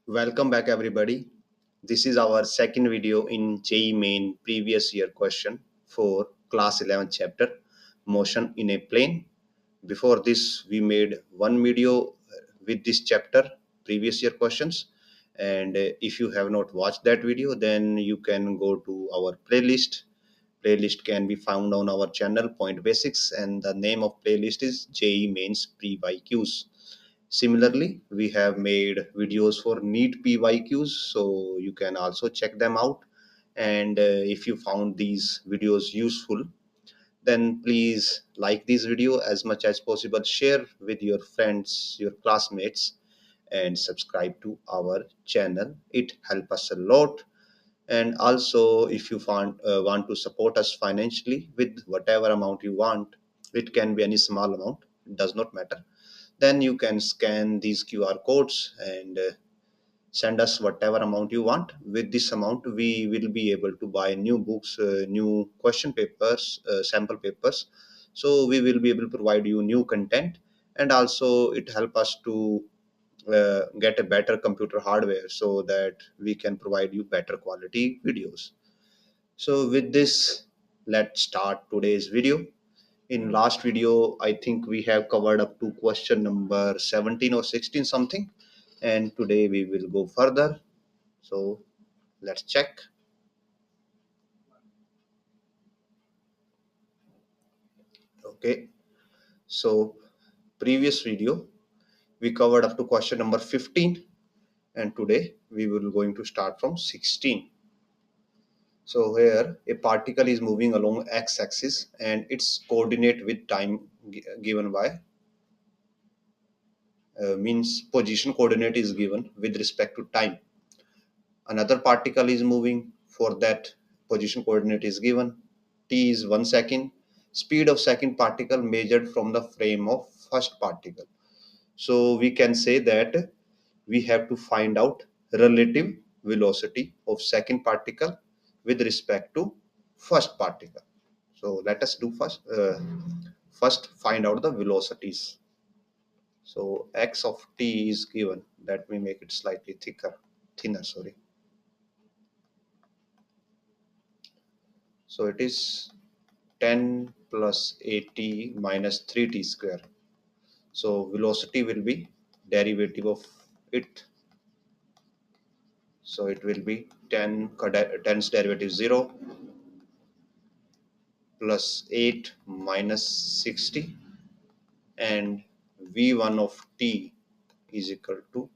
Welcome back, everybody. This is our second video in JEE Main previous year question for class 11 chapter Motion in a Plane. Before this, we made one video with this chapter previous year questions. And if you have not watched that video, then you can go to our playlist. Playlist can be found on our channel Point Basics, and the name of playlist is JEE Mains Pre-YQs. Similarly, we have made videos for NEET PYQs, so you can also check them out. And if you found these videos useful, then please like this video as much as possible, share with your friends, your classmates, and subscribe to our channel. It helps us a lot. And also, if you want to support us financially with whatever amount you want, it can be any small amount, it does not matter, then you can scan these QR codes and send us whatever amount you want. With this amount, we will be able to buy new books, new question papers, sample papers. So we will be able to provide you new content, and also it help us to get a better computer hardware so that we can provide you better quality videos. So with this, let's start today's video. In last video, I think we have covered up to question number 17 or 16 something, and today we will go further. So let's check. Okay, so previous video we covered up to question number 15, and today we will going to start from 16. So here a particle is moving along x-axis and its coordinate with time given by means position coordinate is given with respect to time. Another particle is moving, for that position coordinate is given. T is 1 second. Speed of second particle measured from the frame of first particle. So we can say that we have to find out relative velocity of second particle with respect to first particle. So let us do first find out the velocities. So x of t is given. Let me make it slightly thinner, sorry. So it is 10 plus 80 minus 3t square. So velocity will be derivative of it. So it will be 10's derivative 0 plus 8 minus 60, and v1 of t is equal to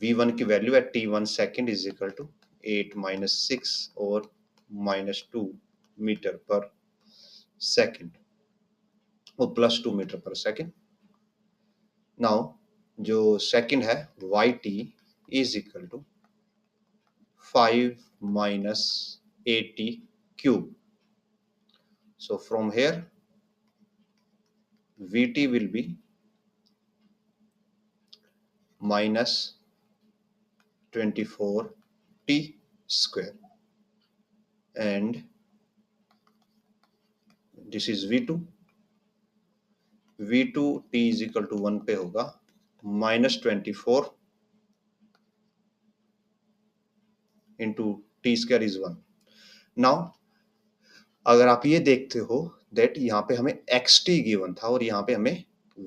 v1 की value at t1 second is equal to 8 minus 6 or minus 2 meter per second और plus 2 metre per second. Now जो second है Y T is equal to 5 minus 80 cube. So from here vt will be minus 24t square, and this is v2. v2 t is equal to 1 पे होगा minus 24 into t square is 1. Now अगर आप ये देखते हो that यहाँ पे हमें एक्स टी गिवन था और यहाँ पे हमें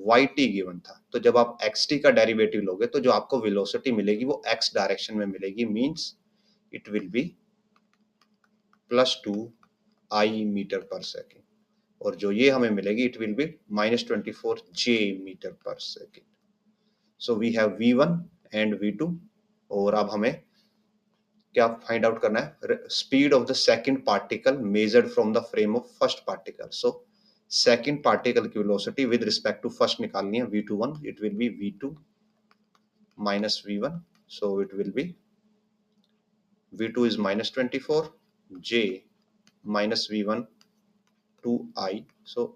वाई टी गिवन था, तो जब आप एक्स टी का डेरिवेटिव लोगे तो जो आपको वेलोसिटी मिलेगी वो एक्स डायरेक्शन में मिलेगी, means it will be plus 2 i metre per second, और जो ये हमें मिलेगी it will be minus 24 j metre per second. So we have v1 and v2, और अब हमें क्या फाइंड आउट करना है? Speed of the second particle measured from the frame of first particle. So second particle की velocity with respect to first निकालनी है v21. It will be v2 minus v1, so it will be v2 is minus 24 j minus v1 2i, so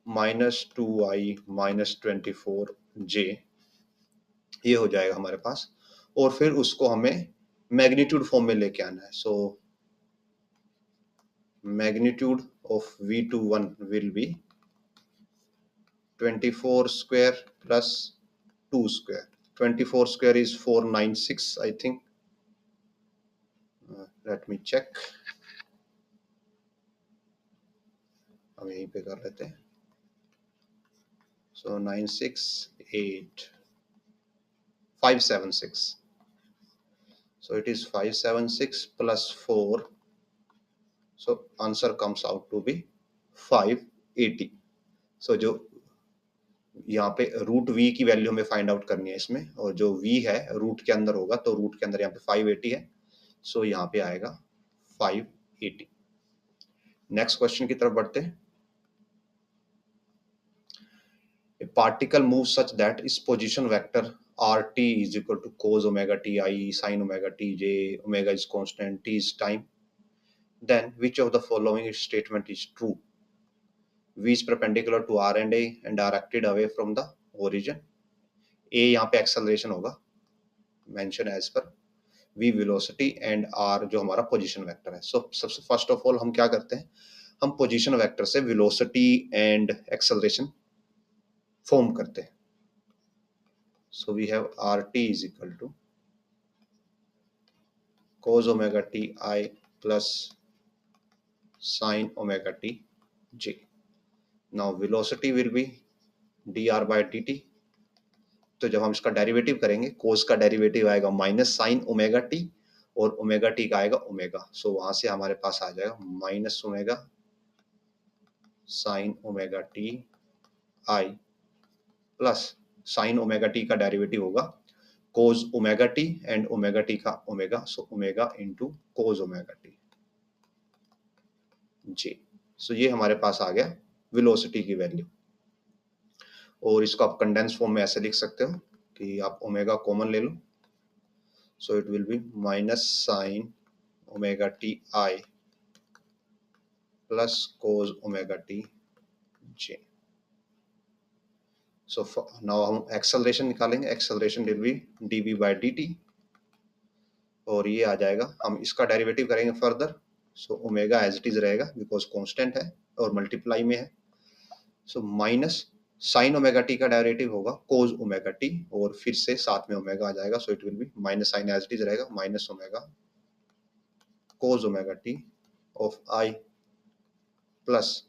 minus 2i minus 24 j ये हो जाएगा हमारे पास, और फिर उसको हमें मैग्नीट्यूड फॉर्म में लेके आना है. सो magnitude of v21 will be 24 square plus 2 square. 24 square is 496, I think. Let me check. हम यहीं पे कर लेते हैं. So 576. So it is 576 plus 4. So answer comes out to be 580. So जो यहाँ पे रूट v की वैल्यू हमें फाइंड आउट करनी है इसमें, और जो v है रूट के अंदर होगा, तो रूट के अंदर यहाँ पे 580 है. सो यहाँ पे आएगा 580. नेक्स्ट क्वेश्चन की तरफ बढ़ते हैं. A particle moves such that its position vector rt is equal to cos omega t I sin omega t j, omega is constant, t is time. Then which of the following statement is true? V is perpendicular to r and a and directed away from the origin. A यहाँ पे acceleration होगा, mention as per v velocity and r जो हमारा position vector है. So सबसे first of all हम क्या करते हैं, हम position vector से velocity and acceleration form करते हैं. So we have rt is equal to cos omega t I plus sin omega t j. Now velocity will be dr by dt. तो जब हम इसका डेरिवेटिव करेंगे, कोस का डेरिवेटिव आएगा माइनस साइन ओमेगा टी, और ओमेगा टी का आएगा ओमेगा. सो वहां से हमारे पास आ जाएगा minus omega sine omega t i plus sine omega T का डेरिवेटिव होगा cos omega t and omega T का omega. So omega into cos omega t j. So ये हमारे पास आ गया वेलोसिटी की वैल्यू. और इसको आप कंडेंस फॉर्म में ऐसे लिख सकते हो कि आप ओमेगा कॉमन ले लो. So it will be minus sine omega t i plus cos omega t j. So now हम एक्सेलरेशन निकालेंगे. Acceleration will be dv by dt, और ये आ जाएगा, हम इसका डेरिवेटिव करेंगे further. So omega as it is रहेगा बिकॉज कांस्टेंट है और मल्टीप्लाई में है. So minus sine omega T का डेरिवेटिव होगा कोस ओमेगा टी, और फिर से साथ में ओमेगा आ जाएगा. So it will be minus sine as it is रहेगा minus omega cos omega t of i plus,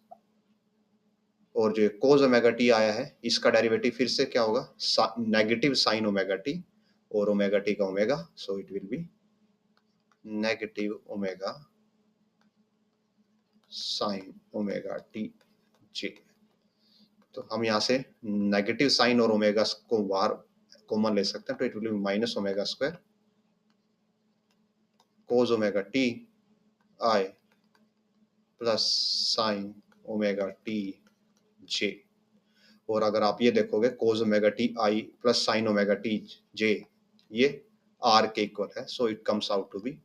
और जो कोस ओमेगा टी आया है इसका डेरिवेटिव फिर से क्या होगा, नेगेटिव साइन ओमेगा टी और ओमेगा टी का omega. So it will be negative omega sine omega t j. तो हम यहाँ से नेगेटिव साइन और ओमेगा को बाहर कॉमन ले सकते हैं. तो it will be minus omega square cos omega t i plus sine omega t j. और अगर आप ये देखोगे cos omega t i plus sine omega t j, ये आर के इक्वल है. So it comes out to be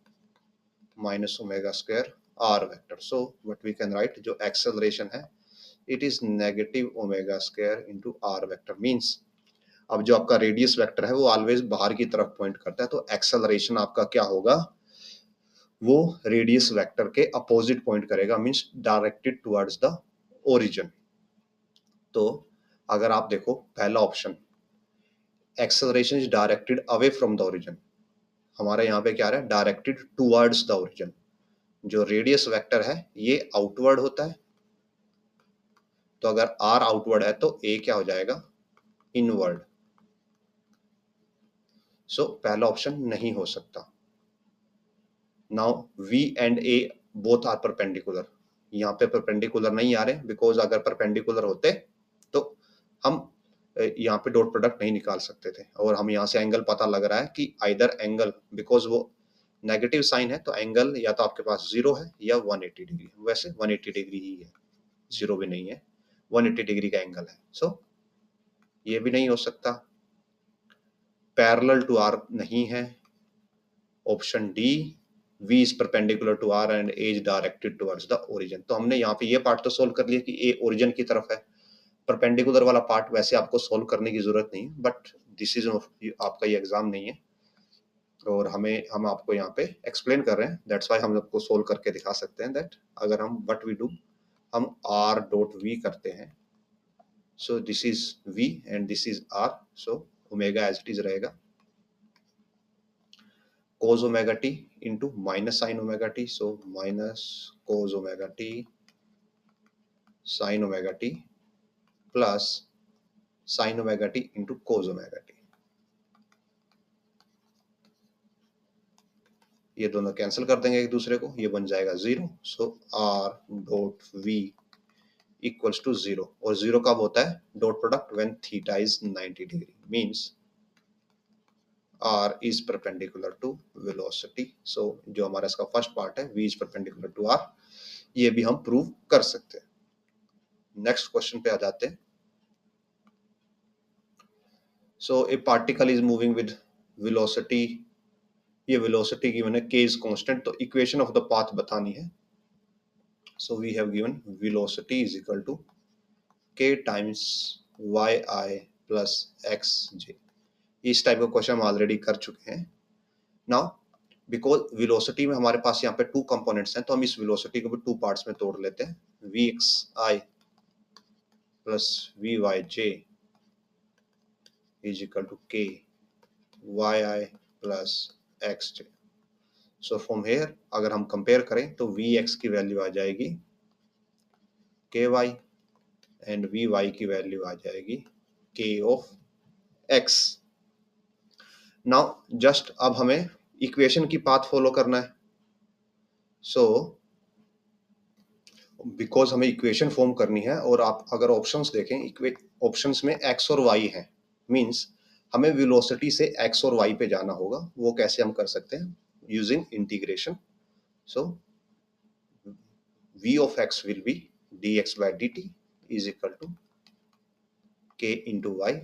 minus omega square r vector. So what we can write, जो acceleration है it is negative omega square into r vector. Means अब जो आपका radius vector है वो ऑलवेज बाहर की तरफ पॉइंट करता है, तो एक्सेलरेशन आपका क्या होगा, वो रेडियस वेक्टर के अपोजिट पॉइंट करेगा, means directed towards the origin. तो अगर आप देखो पहला option acceleration is directed away from the origin, हमारे यहाँ पे क्या है डायरेक्टेड टुवर्ड्स द ओरिजिन. जो रेडियस वेक्टर है ये आउटवर्ड होता है, तो अगर आर आउटवर्ड है तो ए क्या हो जाएगा, इनवर्ड. सो पहला ऑप्शन नहीं हो सकता. Now v and a both are perpendicular. यहाँ पे परपेंडिकुलर नहीं आ रहे, बिकॉज अगर परपेंडिकुलर होते तो हम यहाँ पे डॉट प्रोडक्ट नहीं निकाल सकते थे. और हम यहाँ से एंगल पता लग रहा है कि आइदर एंगल, बिकॉज वो नेगेटिव साइन है तो एंगल या तो आपके पास 0 है या 180 डिग्री. वैसे 180 डिग्री ही है, 0 भी नहीं है, 180 डिग्री का एंगल है. सो ये भी नहीं हो सकता. पैरेलल टू आर नहीं है. Option D v is perpendicular to r and a is directed towards the origin. तो हमने यहाँ पे ये पार्ट तो सोल्व कर लिया कि a ओरिजिन की तरफ है. परपेंडिकुलर वाला पार्ट वैसे आपको सोल्व करने की जरूरत नहीं, बट दिस इज आपका ये एग्जाम नहीं है और हम आपको यहाँ पे एक्सप्लेन कर रहे हैं. दैट्स वाई हम आपको सोल्व करके दिखा सकते हैं. दैट अगर हम व्हाट वी डू, हम r डॉट v करते हैं. So this is v and this is r. So omega as it is रहेगा cos omega T into minus sine omega T, so minus cos omega T sine omega T plus sine omega T into cos omega T. ये दोनों cancel कर देंगे एक दूसरे को, ये बन जाएगा 0, so r dot v equals to 0, और 0 कब होता है dot product when theta is 90 degree, means r is perpendicular to velocity। so जो हमारा इसका फर्स्ट पार्ट है v is perpendicular to r, ये भी हम प्रूव कर सकते हैं। नेक्स्ट क्वेश्चन पे आ जाते हैं। So a particle is moving with velocity, ये वेलोसिटी गिवन है k इज कांस्टेंट, तो इक्वेशन ऑफ द पाथ बतानी है। So we have given velocity is equal to k times yi plus xj। इस टाइप का क्वेश्चन हम already कर चुके हैं। नाउ बिकॉज वेलोसिटी में हमारे पास यहाँ पे टू कंपोनेंट्स हैं, तो हम इस वेलोसिटी को भी टू पार्ट्स में तोड़ लेते हैं। vxi plus vyj is equal to k yi plus xj। So from here अगर हम कंपेयर करें तो vx की वैल्यू आ जाएगी ky एंड vy की वैल्यू आ जाएगी k of x। Now just अब हमें इक्वेशन की पाथ फॉलो करना है। सो बिकॉज हमें इक्वेशन फॉर्म करनी है, और आप अगर ऑप्शंस देखें ऑप्शंस में x और y है, मींस हमें वेलोसिटी से x और y पे जाना होगा। वो कैसे हम कर सकते हैं using integration. So v of x will be dx by dt is equal to k into y,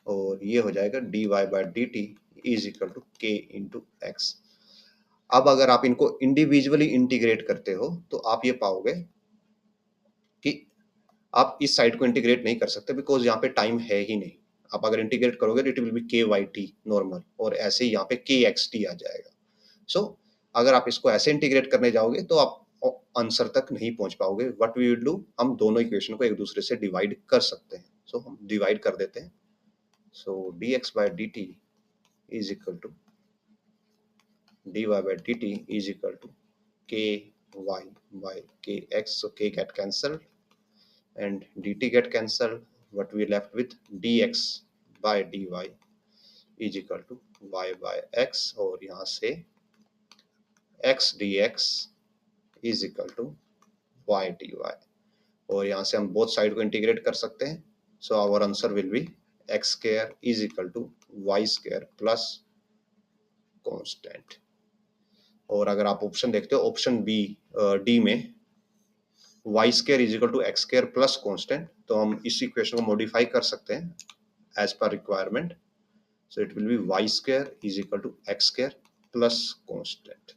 और ये हो जाएगा dy by dt is equal to k into x। अब अगर आप इनको इंडिविजुअली इंटीग्रेट करते हो तो आप ये पाओगे कि आप इस साइड को इंटीग्रेट नहीं कर सकते, बिकॉज यहाँ पे टाइम है ही नहीं। आप अगर इंटीग्रेट करोगे तो इट विल बी के वाई टी नॉर्मल, और ऐसे ही यहाँ पे के एक्स टी आ जाएगा। सो अगर आप इसको ऐसे इंटीग्रेट करने जाओगे तो आप आंसर तक नहीं पहुंच पाओगे। व्हाट वी विल डू, हम दोनों इक्वेशन को एक दूसरे से डिवाइड कर सकते हैं। सो हम डिवाइड कर देते हैं। So d x by d t is equal to dy by dt is equal to ky by kx, so k get cancelled and dt get cancelled, what we left with dx by dy is equal to y by x, और यहाँ से x dx is equal to y dy, और यहाँ से हम both side को integrate कर सकते हैं। So our answer will be x square is equal to y square plus constant. और अगर आप ऑप्शन देखते हो ऑप्शन बी डी में Y square is equal to X square plus constant, तो हम इस इक्वेशन को मॉडिफाई कर सकते हैं as per requirement. So it will be Y square is equal to X square plus constant,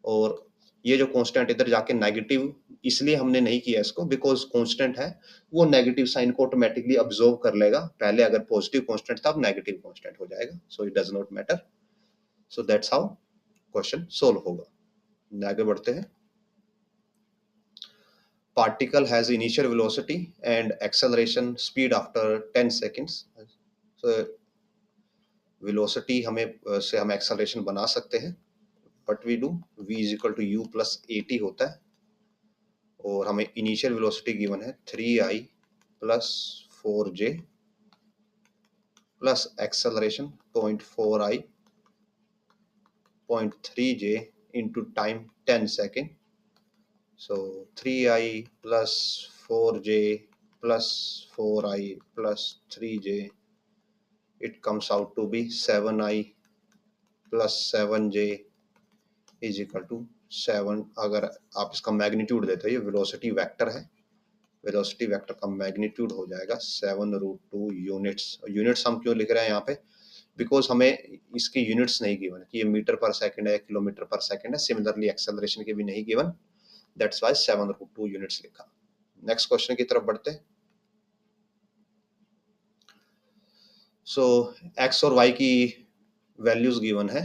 और ये जो कांस्टेंट इधर जाके नेगेटिव इसलिए हमने नहीं किया इसको, बिकॉज कांस्टेंट है वो नेगेटिव साइन को ऑटोमेटिकली अब्जॉर्व कर लेगा। पहले अगर पॉजिटिव कांस्टेंट था अब नेगेटिव कांस्टेंट हो जाएगा, so it does not matter. So that's how question solve होगा। आगे बढ़ते हैं। Particle has initial velocity and acceleration speed after 10 seconds। so velocity हमें से हम acceleration बना सकते हैं। what we do, v is equal to u plus at होता है, और हमें initial velocity given है 3i plus 4j plus acceleration 0.4i 0.3j into time 10 second। so 3i plus 4j plus 4i plus 3j, it comes out to be 7i plus 7j is equal to 7। अगर आप इसका magnitude देते हो, ये velocity vector है, velocity vector का magnitude हो जाएगा 7√2 यूनिट्स। यूनिट्स हम क्यों लिख रहे हैं यहाँ पे, बिकॉज हमें इसकी यूनिट्स नहीं गिवन कि ये मीटर पर सेकंड है, किलोमीटर पर सेकंड है। सिमिलरली एक्सेलरेशन के भी नहीं गिवन, दैट्स वाई 7√2 यूनिट्स लिखा। नेक्स्ट क्वेश्चन की तरफ बढ़ते हैं। सो एक्स और वाई की वैल्यूज गिवन है,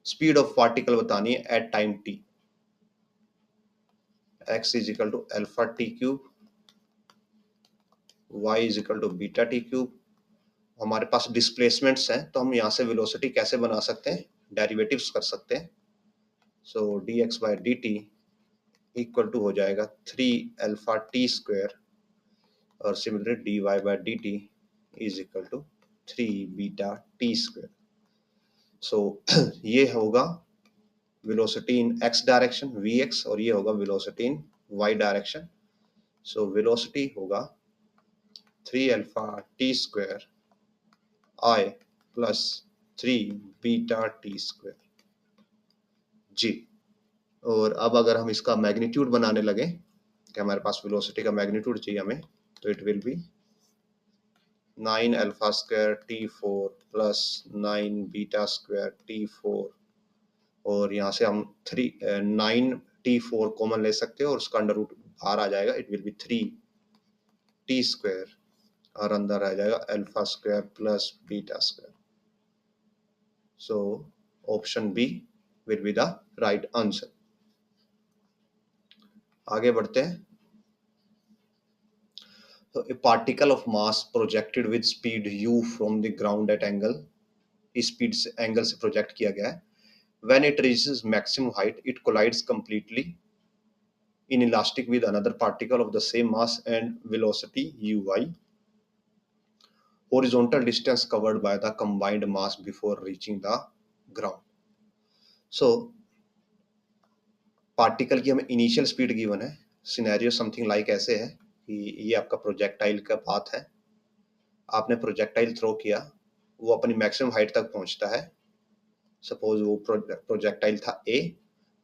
स्पीड ऑफ पार्टिकल बतानी है at time t। x is equal to alpha T cube, y is equal to beta T cube, हमारे पास डिस्प्लेसमेंट्स हैं, तो हम यहाँ से वेलोसिटी कैसे बना सकते हैं, डेरिवेटिव्स कर सकते हैं। So dx by dt equal to हो जाएगा 3 अल्फा t² और similarly dy by dt is equal to 3 beta t²। So ये होगा velocity in x direction vx और ये होगा velocity in y direction. So velocity होगा 3 alpha t² I plus 3 beta t² J. और अब अगर हम इसका मैग्नीट्यूड बनाने लगे कि हमारे पास वेलोसिटी का मैग्नीट्यूड चाहिए हमें, तो it will B 9 अल्फा² t4 plus 9 बीटा² t4 और यहाँ से हम 9 t4 कॉमन ले सकते हैं और उसका अंडर रूट बाहर आ जाएगा, इट विल बी 3t² और अंदर आ जाएगा alpha plus beta. So option b will be the right answer. आगे बढ़ते हैं। So a particle of mass projected with speed u from the ground at angle, इस स्पीड से एंगल से प्रोजेक्ट किया गया है। When it reaches maximum height, it collides completely inelastic with another particle of the same mass and velocity uy. Horizontal distance covered by the combined mass before reaching the ground. So particle की हमें initial speed given है। Scenario something like ऐसे है कि ये आपका projectile का path है, आपने प्रोजेक्टाइल थ्रो किया, वो अपनी मैक्सिमम हाइट तक पहुंचता है। सपोज वो प्रोजेक्टाइल था ए,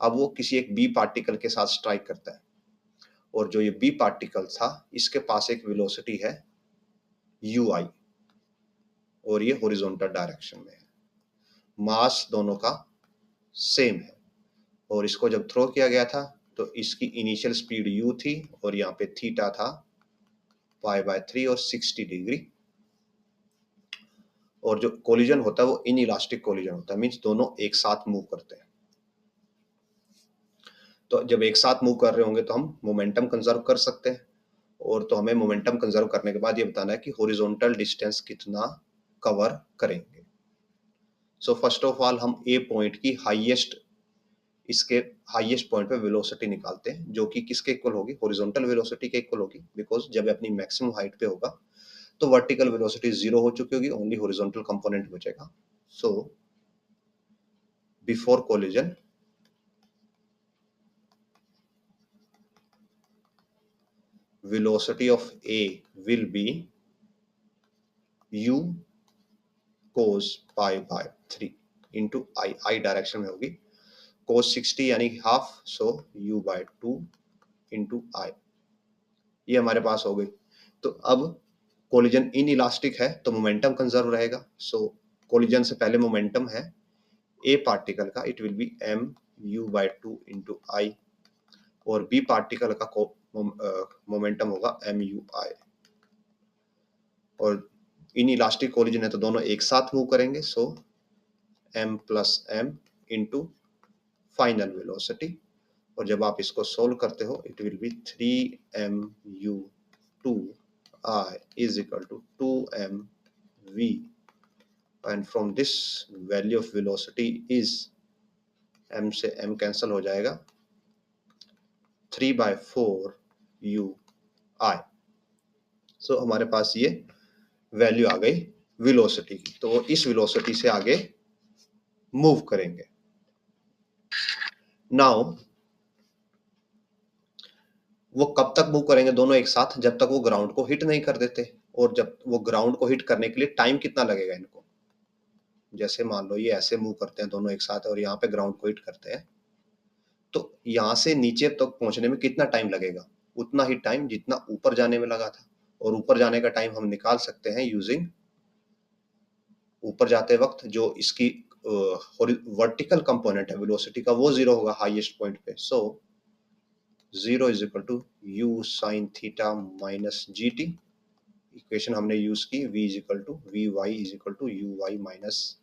अब वो किसी एक बी पार्टिकल के साथ स्ट्राइक करता है और जो ये बी पार्टिकल था इसके पास एक वेलोसिटी है यू आई और ये हॉरिजॉन्टल डायरेक्शन में है। मास दोनों का सेम है और इसको जब थ्रो किया गया था तो इसकी इनिशियल स्पीड u थी और यहाँ पे थीटा था π/3 और 60 डिग्री। और जो कोलिजन होता है वो इन इलास्टिक कोलिजन होता है, मींस दोनों एक साथ मूव करते हैं। तो जब एक साथ मूव कर रहे होंगे तो हम मोमेंटम कंजर्व कर सकते हैं और तो हमें मोमेंटम कंजर्व करने के बाद ये बताना है कि हॉरिजॉन्टल डिस्टेंस कितना कवर करेंगे। सो फर्स्ट ऑफ ऑल हम ए पॉइंट की हाईएस्ट, इसके हाईएस्ट पॉइंट पे वेलोसिटी निकालते हैं जो कि किसके इक्वल होगी, हॉरिजॉन्टल वेलोसिटी के इक्वल होगी, बिकॉज जब अपनी मैक्सिमम हाइट पे होगा तो वर्टिकल वेलोसिटी 0 हो चुकी होगी, ओनली हॉरिजॉन्टल कंपोनेंट बचेगा। So before collision velocity of A will be u cos π/3 into I direction में होगी, cos 60 यानी half, so u/2 into I, ये हमारे पास हो गई। तो अब कोलिजन इन इलास्टिक है तो मोमेंटम कंजर्व रहेगा। सो कोलिजन से पहले मोमेंटम है ए पार्टिकल का, it will B mu/2 into I और बी पार्टिकल का मोमेंटम होगा mu/I और इन इलास्टिक कोलिजन है तो दोनों एक साथ मूव करेंगे। So m plus m into final velocity और जब आप इसको सोल्व करते हो it will be 3mu/2I is equal to 2mv and from this value of velocity is m से m कैंसिल हो जाएगा, 3/4ui। सो हमारे पास ये वैल्यू आ गई वेलोसिटी की, तो इस वेलोसिटी से आगे मूव करेंगे। नाउ वो कब तक मूव करेंगे दोनों एक साथ, जब तक वो ग्राउंड को हिट नहीं कर देते। और जब वो ग्राउंड को हिट करने के लिए टाइम कितना लगेगा इनको, जैसे मान लो ये ऐसे मूव करते हैं दोनों एक साथ और यहाँ पे ग्राउंड को हिट करते हैं, तो यहाँ से नीचे तक पहुंचने में कितना टाइम लगेगा, उतना ही टाइम जितना ऊपर जाने में लगा था। और ऊपर जाने का टाइम हम निकाल सकते हैं यूजिंग, ऊपर जाते वक्त जो इसकी वर्टिकल कंपोनेंट है वेलोसिटी का वो 0 होगा हाईएस्ट पॉइंट पे। So 0 is equal to u sin theta minus gt। Equation हमने यूज की v is equal to vy is equal to uy minus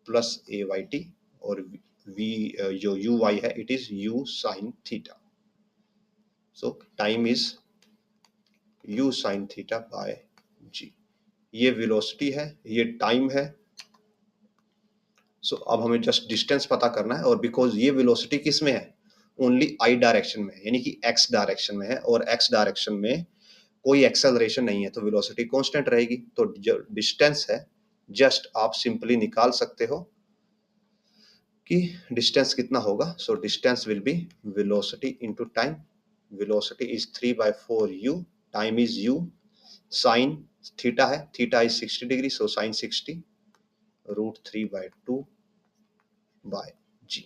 plus ayt और v जो uy है it is u sin theta. So time is u sin theta by g। ये velocity है, ये time है। सो अब हमें जस्ट डिस्टेंस पता करना है, और बिकॉज ये वेलोसिटी किस में है, ओनली आई डायरेक्शन में है, यानी कि एक्स डायरेक्शन में है, और एक्स डायरेक्शन में कोई एक्सेलरेशन नहीं है, तो वेलोसिटी कांस्टेंट रहेगी। तो जो डिस्टेंस है, जस्ट आप सिंपली निकाल सकते हो कि डिस्टेंस कितना होगा। So distance will be velocity into time. Velocity is 3/4 u, time is u, sine theta है, theta is 60 degree, so sine 60 √3/2/g.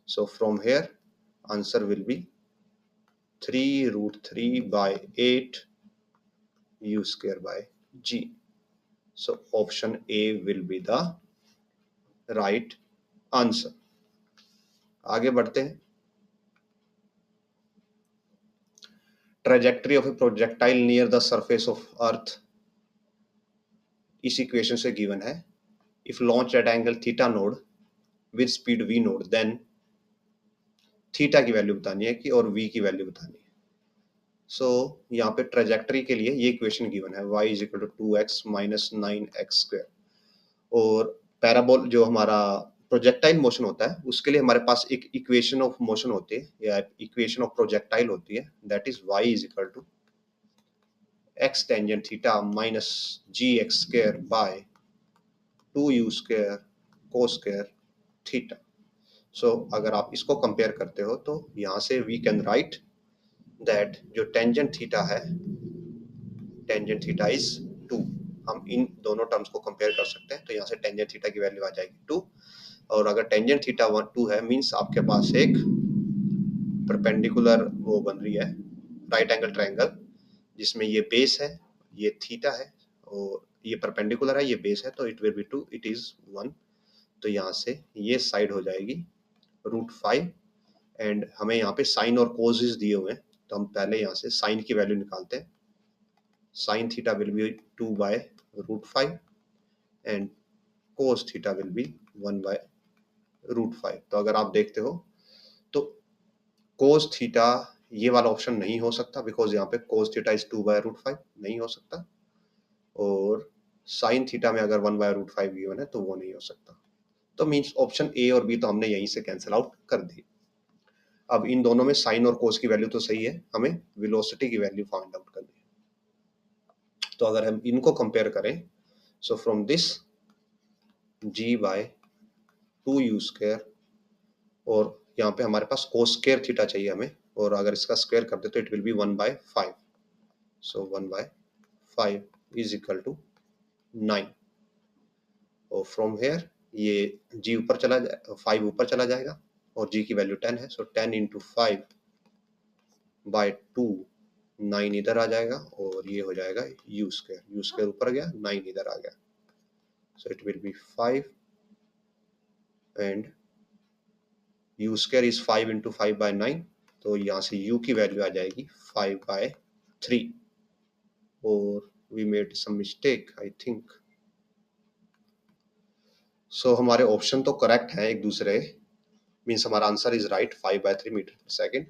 So from here answer will be 3√3/8 u square by g. So option A will be the right answer. आगे बढ़ते हैं। Trajectory of a projectile near the surface of earth इस equation से given है। If launch at angle theta naught with speed v naught, then theta की value बतानी है कि, और v की वैल्यू बतानी है। सो यहाँ पे ट्रेजेक्ट्री के लिए ये इक्वेशन गिवन है, y is equal to 2x minus 9x square. और पैराबोल जो हमारा प्रोजेक्टाइल मोशन होता है, उसके लिए हमारे पास एक इक्वेशन ऑफ मोशन होती है, या इक्वेशन ऑफ प्रोजेक्टाइल होती है, that is y is equal to x tangent theta minus gx square by 2u square cos square theta. So अगर आप इसको कंपेयर करते हो तो यहाँ से वी कैन राइट दैट जो टेंजेंट थीटा है, टेंजेंट थीटा इज 2। हम इन दोनों टर्म्स को कंपेयर कर सकते हैं, तो यहाँ से टेंजेंट थीटा की वैल्यू आ जाएगी 2। और अगर टेंजेंट थीटा 2 है, मींस आपके पास एक परपेंडिकुलर वो बन रही है, राइट एंगल ट्रायंगल, जिसमें ये बेस है, ये थीटा है, और ये परपेंडिकुलर है, ये बेस है, तो it will be 2, it is 1। तो यहाँ से ये साइड हो जाएगी √5, एंड हमें यहाँ पे साइन और कोसेस दिए हुए हैं, तो हम पहले यहाँ से साइन की वैल्यू निकालते हैं। Sine theta will be 2/√5 and cos theta will be 1/√5। तो अगर आप देखते हो तो कोस थीटा ये वाला ऑप्शन नहीं हो सकता, बिकॉज यहाँ पे कोस थीटा इज 2/√5 नहीं हो सकता, और साइन थीटा में अगर 1/√5 गिवन है तो वो नहीं हो सकता। तो मीन्स ऑप्शन ए और बी तो हमने यहीं से कैंसिल आउट कर दी। अब इन दोनों में साइन और कोस की वैल्यू तो सही है, हमें वेलोसिटी की वैल्यू फाइंड आउट करनी है। तो अगर हम इनको कंपेयर करें, सो फ्रॉम दिस g/2u स्क्वायर, और यहाँ पे हमारे पास कोस स्क्वायर थीटा चाहिए हमें, और अगर इसका स्क्वायर कर दे तो it will be 1/5। So 1/5 is equal to 9। और फ्रॉम हेयर ये g ऊपर चला जाए, 5 ऊपर चला जाएगा, और g की वैल्यू 10 है, सो 10 × 5/2, 9 इधर आ जाएगा, और ये हो जाएगा u स्क्वायर ऊपर गया, 9 इधर आ गया, सो it will B 5, and u square is 5 × 5/9, तो यहाँ से u की वैल्यू आ जाएगी 5/3, और we made some mistake I think. So हमारे ऑप्शन तो करेक्ट हैं एक दूसरे, मीन्स हमारा answer is right 5/3 metre per second,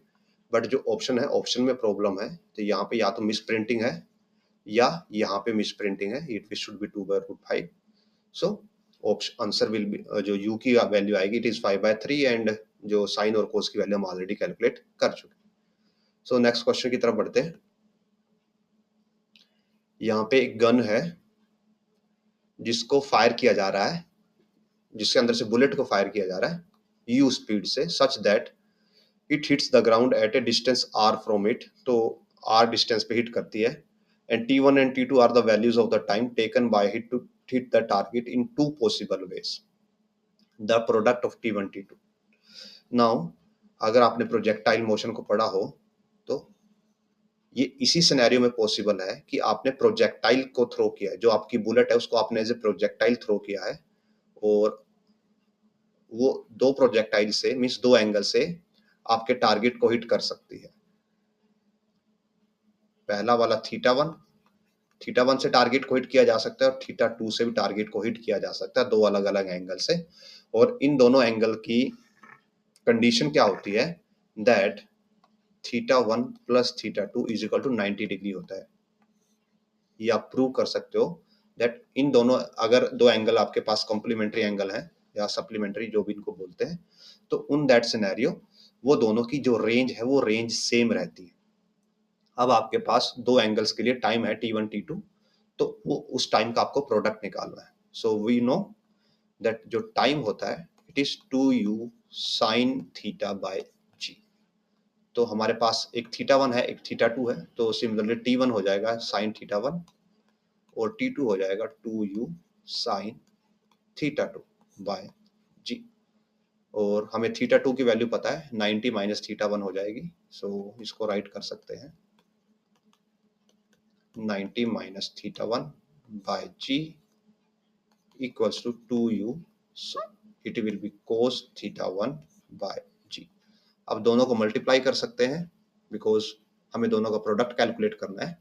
but जो ऑप्शन है, ऑप्शन में प्रॉब्लम है। तो यहाँ पे या तो मिस प्रिंटिंग है, या यहाँ पे मिस प्रिंटिंग है, it should be 2/5। So option answer will B, जो u की वैल्यू आएगी इट इज 5/3, एंड जो साइन और कोस की वैल्यू हम ऑलरेडी कैलकुलेट कर चुके। सो नेक्स्ट क्वेश्चन की तरफ बढ़ते हैं। यहाँ पे एक गन है जिसको फायर किया जा रहा है, जिसके अंदर से बुलेट को फायर किया जा रहा है u स्पीड से, such that it hits the ground at a distance r from it, तो r डिस्टेंस पे हिट करती है, and t1 and t2 are the values of the time taken by hit to hit the target in 2 possible ways, the product of t1 t2। Now अगर आपने projectile motion को पढ़ा हो तो ये इसी सिनेरियो में पॉसिबल है कि आपने प्रोजेक्टाइल को थ्रो किया है, जो आपकी बुलेट है उसको आपने एज ए प्रोजेक्टाइल थ्रो किया है, और वो 2 प्रोजेक्टाइल से, मीन्स 2 एंगल से आपके टारगेट को हिट कर सकती है। पहला वाला थीटा 1 से टारगेट को हिट किया जा सकता है, और थीटा 2 से भी टारगेट को हिट किया जा सकता है, 2 अलग अलग एंगल से। और इन दोनों एंगल की कंडीशन क्या होती है, that theta 1 plus theta 2 is equal to 90 degree होता है। ये आप प्रूव कर सकते हो दैट इन दोनों, अगर दो एंगल आपके पास कॉम्प्लीमेंट्री एंगल है या सप्लीमेंट्री जो भी इनको बोलते हैं, तो उन दैट सिनेरियो वो दोनों की जो रेंज है वो रेंज सेम रहती है। अब आपके पास दो एंगल्स के लिए टाइम है T1 T2, तो वो उस टाइम का आपको प्रोडक्ट निकालना है। सो वी नो दैट जो टाइम होता है it is 2u sine theta by g. तो हमारे पास एक थीटा 1 है, एक थीटा 2 है, तो सिमिलरली T1 हो जाएगा साइन थीटा 1 और T2 हो जाएगा 2u sine theta 2 bye G. और हमें थीटा 2 की वैल्यू पता है, 90 माइनस थीटा 1 हो जाएगी। सो इसको राइट कर सकते हैं 90 minus theta 1 by G equals to 2u, so it will be cos theta 1 by g। अब दोनों को मल्टीप्लाई कर सकते हैं बिकॉज हमें दोनों का प्रोडक्ट कैलकुलेट करना है।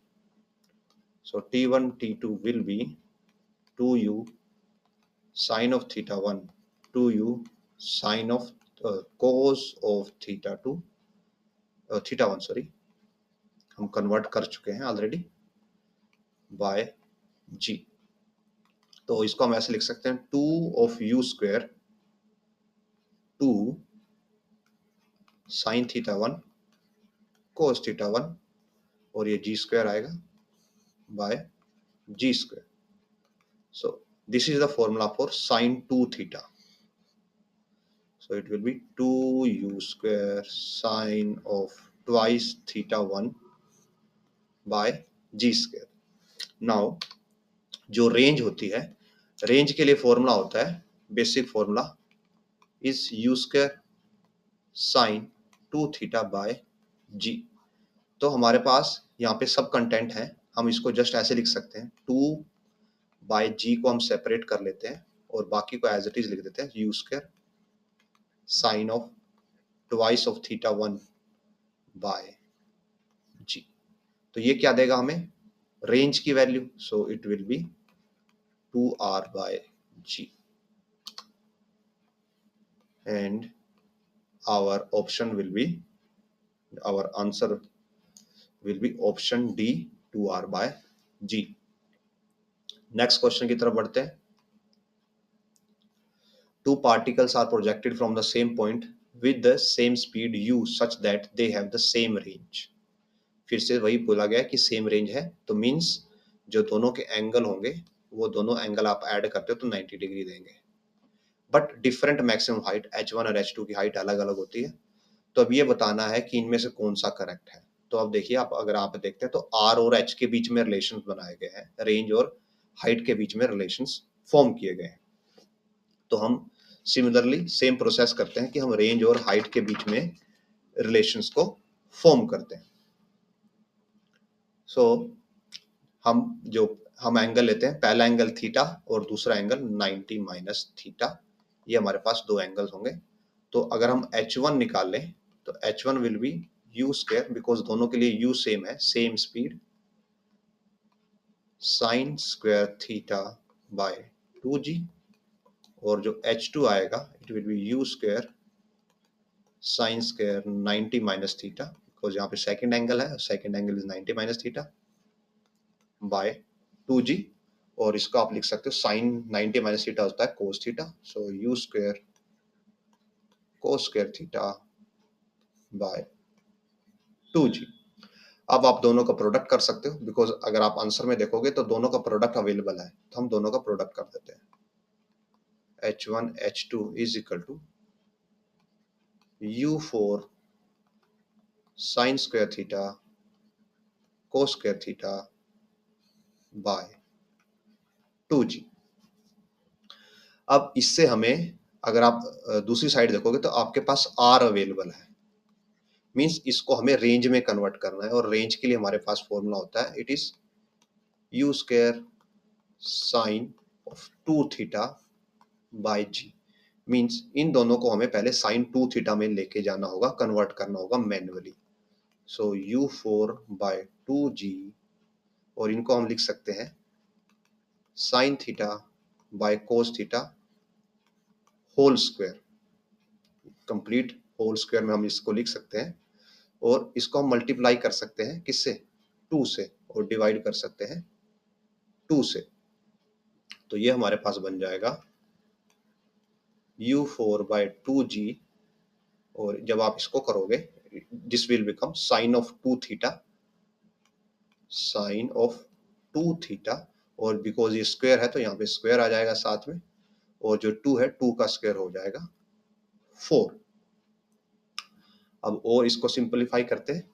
सो T1 T2 will be 2u sin of theta 1 2u sin of cos of theta 1 sorry, हम कन्वर्ट कर चुके हैं ऑलरेडी, बाय जी। तो इसको हम ऐसे लिख सकते हैं 2 of u square 2 sin theta 1 cos theta 1 और ये जी स्क्वायर आएगा by g square. So this is the formula for sine 2 theta. So it will be 2u square sine of twice theta 1 by g square. Now जो range होती है, range के लिए formula होता है, basic formula is u square sine 2 theta by g. तो हमारे पास यहाँ पे सब कंटेंट है, हम इसको जस्ट ऐसे लिख सकते हैं 2 बाय जी को हम सेपरेट कर लेते हैं और बाकी को एज इट इज लिख देते हैं u square sine of twice of theta 1 by g. तो ये क्या देगा हमें, रेंज की value. So it will be 2r by g and our option will be, our answer will be option d 2r by g. Next question की तरफ बढ़ते हैं। Two particles are projected from the same point with the same speed u such that they have the same range। फिर से वही बोला गया कि सेम रेंज है, तो मीन्स जो दोनों के एंगल होंगे वो दोनों एंगल आप ऐड करते हो तो 90 डिग्री देंगे, but different maximum height H1 और H2 की हाइट अलग अलग होती है। तो अब ये बताना है कि इनमें से कौन सा करेक्ट है। तो अब देखिए, आप अगर आप देखते हैं तो R और H के बीच में रिलेशन बनाए गए हैं, रेंज और हाइट के बीच में रिलेशन फॉर्म किए गए हैं। तो हम सिमिलरली सेम प्रोसेस करते हैं कि हम रेंज और हाइट के बीच में रिलेशंस को फॉर्म करते हैं। सो हम एंगल लेते हैं, पहला एंगल थीटा और दूसरा एंगल 90 माइनस थीटा, ये हमारे पास दो एंगल्स होंगे। तो अगर हम H1 निकाल लें तो H1 will be you square, because दोनों के लिए यू सेम है, same speed, sign square theta by 2g। और जो H2 आएगा it will be you square sine square 90 minus theta, because यहाँ पे सेकंड एंगल है, second angle is 90 minus theta by 2g। और इसको आप लिख सकते हो साइन 90 माइनस थीटा होता है cos theta, so you square cos square theta by 2g। अब आप दोनों का प्रोडक्ट कर सकते हो, बिकॉज अगर आप आंसर में देखोगे तो दोनों का प्रोडक्ट अवेलेबल है, तो हम दोनों का प्रोडक्ट कर देते हैं। H1 H2 is equal to u4 sine square theta cos square theta by 2g। अब इससे हमें, अगर आप दूसरी साइड देखोगे तो आपके पास r अवेलेबल है, मींस इसको हमें रेंज में कन्वर्ट करना है, और रेंज के लिए हमारे पास फॉर्मूला होता है, it is u square sine of 2 theta by g. Means इन दोनों को हमें पहले साइन 2 थीटा में लेके जाना होगा, कन्वर्ट करना होगा मैन्युअली। सो u4 बाय 2g, और इनको हम लिख सकते हैं sine theta by cos theta whole square, complete whole square में हम इसको लिख सकते हैं, और इसको हम मल्टीप्लाई कर सकते हैं किससे, 2 से, और डिवाइड कर सकते हैं 2 से। तो ये हमारे पास बन जाएगा u4/2g, और जब आप इसको करोगे this will become sine of 2 theta, sine of 2 theta, और बिकॉज ये स्क्वायर है तो यहाँ पे स्क्वायर आ जाएगा साथ में, और जो 2 है 2 का स्क्वायर हो जाएगा 4। अब और इसको सिंपलीफाई करते हैं,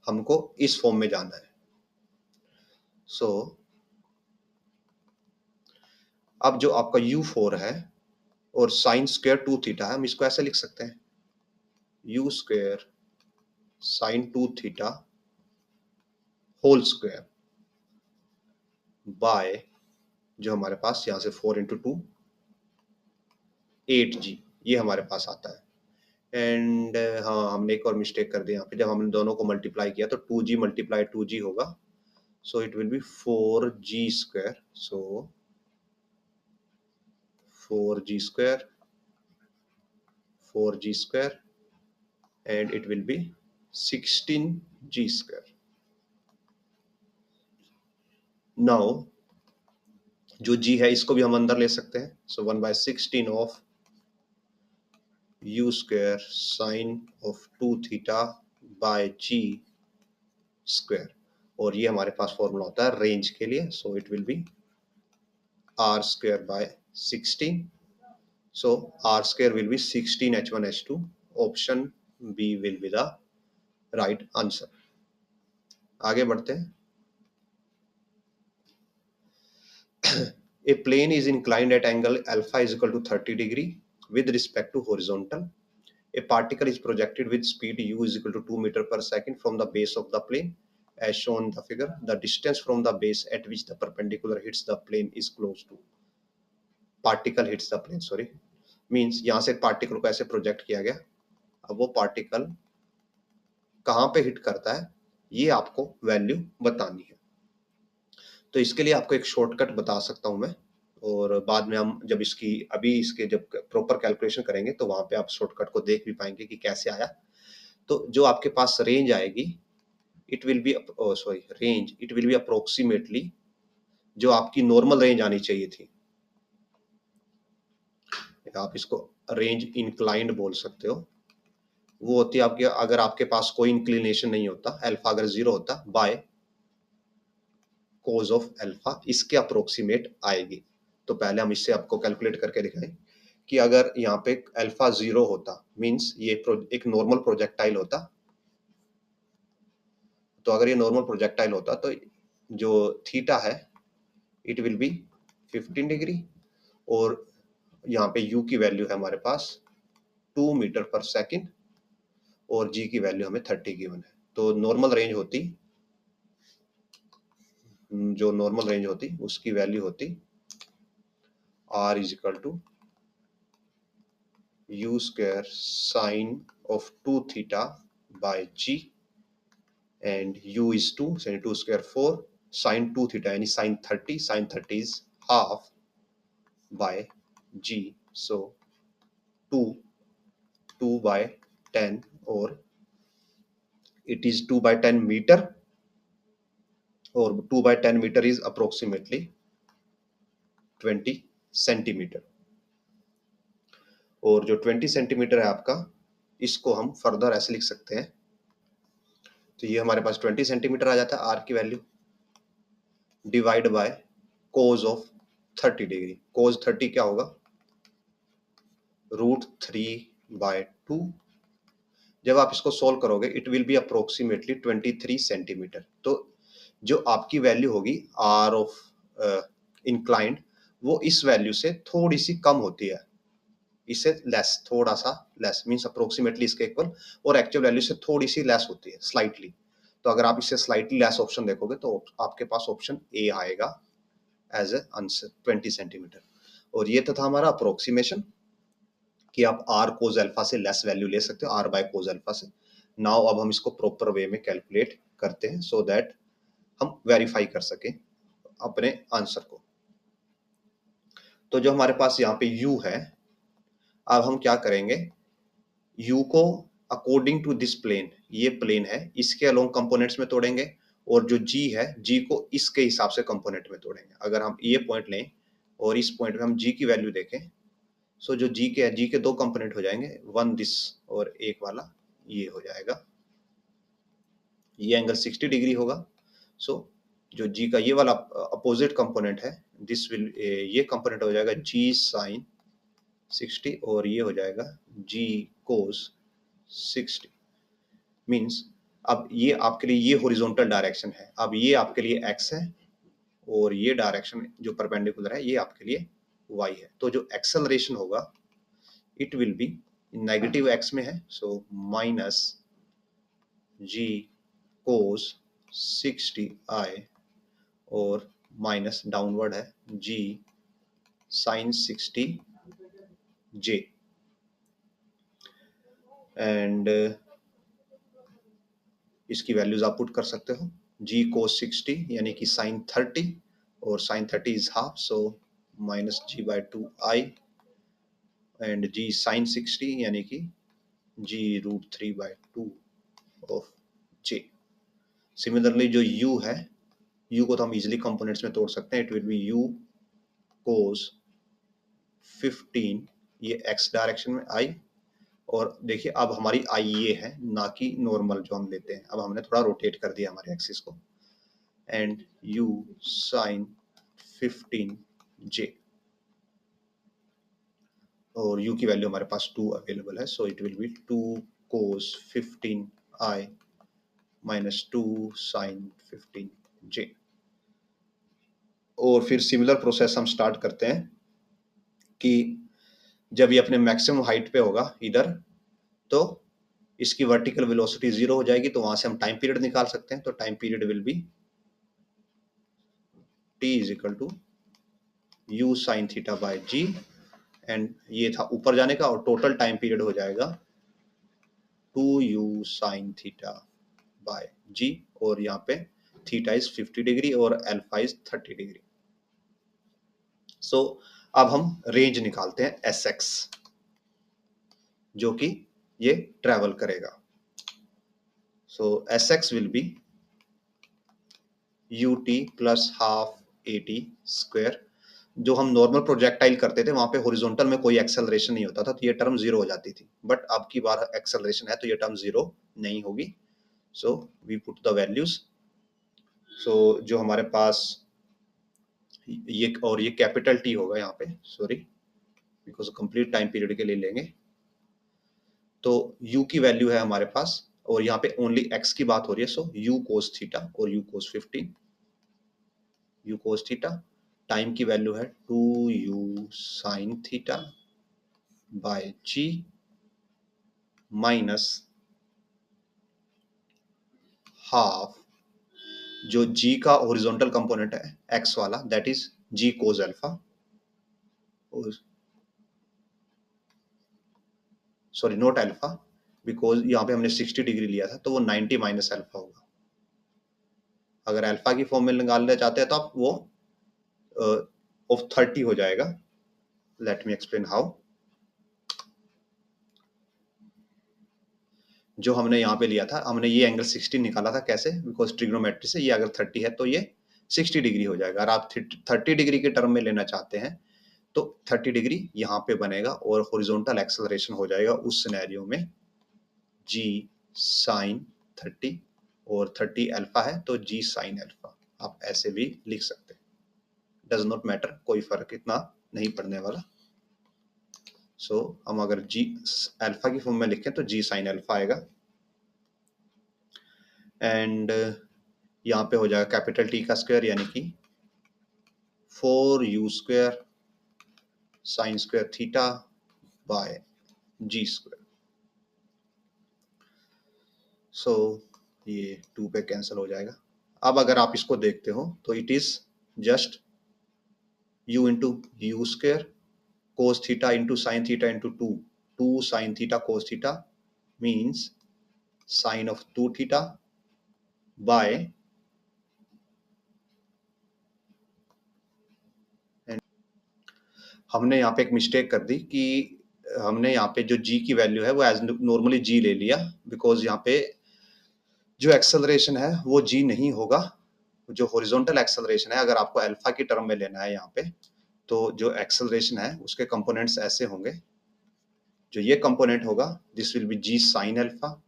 हमको इस फॉर्म में जाना है। सो अब जो आपका u4 है और साइन स्क्वायर 2 थीटा है, हम इसको ऐसे लिख सकते हैं u square sine 2 theta whole square by, जो हमारे पास यहाँ से 4 × 2 8g, ये हमारे पास आता है। एंड हाँ, हमने एक और मिस्टेक कर दी यहाँ पे, जब हमने दोनों को मल्टीप्लाई किया तो 2g मल्टीप्लाई 2g होगा, सो it will B 4g square, so 4g square, 4g square, and it will B 16g square. Now जो g है इसको भी हम अंदर ले सकते हैं, सो 1/16 of u square sine of 2 theta by g square, और ये हमारे पास फॉर्मूला होता है रेंज के लिए, सो it will B r square by 16, so r square will be 16h1h2, option B will be the right answer। आगे बढ़ते हैं। A plane is inclined at angle alpha is equal to 30 degree with respect to horizontal. A particle is projected with speed u is equal to 2 meter per second from the base of the plane as shown in the figure. The distance from the base at which the perpendicular hits the plane is close to, particle hits the plane, sorry, means यहाँ से particle को ऐसे project किया गया, अब वो particle कहाँ पे हिट करता है ये आपको वैल्यू बतानी है। तो इसके लिए आपको एक शॉर्टकट बता सकता हूं मैं, और बाद में हम जब इसके जब प्रॉपर कैलकुलेशन करेंगे तो वहां पे आप शॉर्टकट को देख भी पाएंगे कि कैसे आया। तो जो आपके पास रेंज आएगी it will B range it will be approximately जो आपकी नॉर्मल रेंज आनी चाहिए थी, आप इसको रेंज इंक्लाइंड बोल सकते हो, वो होती है आपके, अगर आपके पास कोई इंक्लिनेशन नहीं होता, अल्फा अगर 0 होता, बाय कोज ऑफ अल्फा, इसके अप्रोक्सीमेट आएगी। तो पहले हम इससे आपको कैलकुलेट करके दिखाएं कि अगर यहाँ पे अल्फा 0 होता मींस ये एक नॉर्मल प्रोजेक्टाइल होता, तो अगर ये नॉर्मल प्रोजेक्टाइल होता तो जो थीटा है इट विल बी 15 डिग्री, और यहाँ पे u की वैल्यू है हमारे पास 2 मीटर पर सेकंड, और g की वैल्यू हमें 30 गिवन है। तो नॉर्मल रेंज होती, जो नॉर्मल रेंज होती उसकी वैल्यू होती r is equal to u square sine of 2 theta by g, and u is 2, so 2 square 4, sin 2 theta यानी sin 30 is half by g, so 2 by 10, or it is 2 by 10 meter, or 2 by 10 meter is approximately 20 centimetre, और जो 20 centimetre है आपका, इसको हम further ऐसे लिख सकते हैं, तो ये हमारे पास 20 सेंटीमीटर आ जाता है, r की value divide by cos of 30 degree, cos 30 क्या होगा √3/2, जब आप इसको सोल्व करोगे it will be approximately 23 centimetre. तो जो आपकी वैल्यू होगी आर ऑफ इंक्लाइंड वो इस वैल्यू से थोड़ी सी कम होती है, इससे लेस, थोड़ा सा लेस मींस अप्रोक्सीमेटली इसके इक्वल, और एक्चुअल वैल्यू से थोड़ी सी लेस होती है स्लाइटली। तो अगर आप इससे स्लाइटली लेस ऑप्शन देखोगे तो आपके पास ऑप्शन ए आएगा एज ए आंसर 20 सेंटीमीटर। और ये तो था हमारा अप्रोक्सीमेशन कि आप r कोज अल्फा से लेस वैल्यू ले सकते हो, r बाय कोज अल्फा से। नाउ अब हम इसको प्रॉपर वे में कैलकुलेट करते हैं सो दैट हम वेरीफाई कर सकें अपने आंसर को। तो जो हमारे पास यहाँ पे u है, अब हम क्या करेंगे, u को अकॉर्डिंग टू दिस प्लेन, ये प्लेन है, इसके अलोंग कंपोनेंट्स में तोड़ेंगे और जो जी है, जी को इसके हिसाब से कंपोनेंट में तोड़ेंगे। अगर हम ये पॉइंट लें और इस पॉइंट में हम जी की वैल्यू देखें, सो जो जी के है, जी के दो कंपोनेंट हो जाएंगे, वन दिस और एक वाला ये हो जाएगा। ये एंगल 60 डिग्री होगा। सो जो जी का ये वाला अपोजिट कंपोनेंट है, दिस विल, ये कंपोनेंट हो जाएगा जी साइन 60 और ये हो जाएगा जी कोस 60। मीन्स अब ये आपके लिए ये हॉरिजॉन्टल डायरेक्शन है, अब ये आपके लिए एक्स है और ये डायरेक्शन जो परपेंडिकुलर है ये आपके लिए वाई है। तो जो एक्सेलरेशन होगा it will be negative x में है, सो माइनस जी कोस 60 आई और माइनस डाउनवर्ड है जी साइन 60 जे। एंड इसकी वैल्यूज आप पुट कर सकते हो, जी कोस 60 यानी कि साइन 30 और sine 30 is half, so minus g by 2 i and g sine 60 यानी कि g root 3 by 2 of j. Similarly जो u है, u को तो हम इजिली कंपोनेंट्स में तोड़ सकते हैं, इट विल बी u कोस 15, ये x डायरेक्शन में i, और देखिए अब हमारी आई ये है ना कि नॉर्मल जो हम लेते हैं, अब हमने थोड़ा रोटेट कर दिया हमारे एक्सिस को, एंड u साइन 15 j और u की वैल्यू हमारे पास 2 अवेलेबल है, so it will be 2 cos 15 i minus 2 sine 15 j। और फिर सिमिलर प्रोसेस हम स्टार्ट करते हैं कि जब ये अपने मैक्सिमम हाइट पे होगा इधर, तो इसकी वर्टिकल वेलोसिटी 0 हो जाएगी, तो वहां से हम टाइम पीरियड निकाल सकते हैं। तो time period will be t is equal to u sine theta by g, and ये था ऊपर जाने का, और टोटल टाइम पीरियड हो जाएगा 2u sine theta by g, और यहाँ पे थीटा इज 50 डिग्री और अल्फा इज 30 डिग्री। सो अब हम रेंज निकालते हैं sx जो कि ये ट्रेवल करेगा। सो sx will be ut plus half at square. जो हम नॉर्मल प्रोजेक्टाइल करते थे वहां पे हॉरिजॉन्टल में कोई एक्सेलरेशन नहीं होता था, तो ये टर्म जीरो हो जाती थी, बट अब की बार एक्सेलरेशन है तो ये टर्म जीरो नहीं होगी। So we put the values. सो जो हमारे पास ये, और ये कैपिटल टी होगा यहाँ पे, sorry because complete time period के लिए लेंगे, तो u की वैल्यू है हमारे पास, और यहाँ पे ओनली x की बात हो रही है, सो u कोस थीटा और u कोस 15, u कोस थीटा, टाइम की वैल्यू है 2u sine theta by g minus half जो g का हॉरिजॉन्टल कंपोनेंट है x वाला, that is g cos alpha, sorry not alpha, because यहाँ पे हमने 60 डिग्री लिया था, तो वो 90 माइनस अल्फा होगा। अगर अल्फा की फॉर्म में निकालना चाहते हैं तो आप वो ऑफ 30 हो जाएगा। Let me explain how. जो हमने यहाँ पे लिया था, हमने ये एंगल 60 निकाला था, कैसे? बिकॉज ट्रिग्नोमेट्री से ये अगर 30 है तो ये 60 डिग्री हो जाएगा। अगर आप 30 डिग्री के टर्म में लेना चाहते हैं तो 30 डिग्री यहाँ पे बनेगा और हॉरिजॉन्टल एक्सेलरेशन हो जाएगा उस सिनेरियो में g साइन 30, और 30 अल्फा है तो g साइन अल्फा, आप ऐसे भी लिख सकते हैं, डज नॉट मैटर, कोई फर्क इतना नहीं पड़ने वाला। सो हम अगर g अल्फा की फॉर्म में लिखें तो g साइन अल्फा आएगा, एंड यहाँ पे हो जाएगा कैपिटल टी का स्क्वायर यानी कि 4u square sine square theta by g square. So ये 2 पे कैंसिल हो जाएगा। अब अगर आप इसको देखते हो तो it is just u into you square cos theta into sine theta into 2 sine theta cos theta means sign of 2 theta bye, हमने यहाँ पे एक मिस्टेक कर दी कि हमने यहाँ पे जो g की वैल्यू है वो एज नॉर्मली g ले लिया, बिकॉज यहाँ पे जो एक्सेलरेशन है वो जी नहीं होगा, जो हॉरिजॉन्टल एक्सेलरेशन है, अगर आपको अल्फा की टर्म में लेना है यहाँ पे, तो जो एक्सेलरेशन है उसके कंपोनेंट्स ऐसे होंगे। जो ये कंपोनेंट होगा, this will be g sine alpha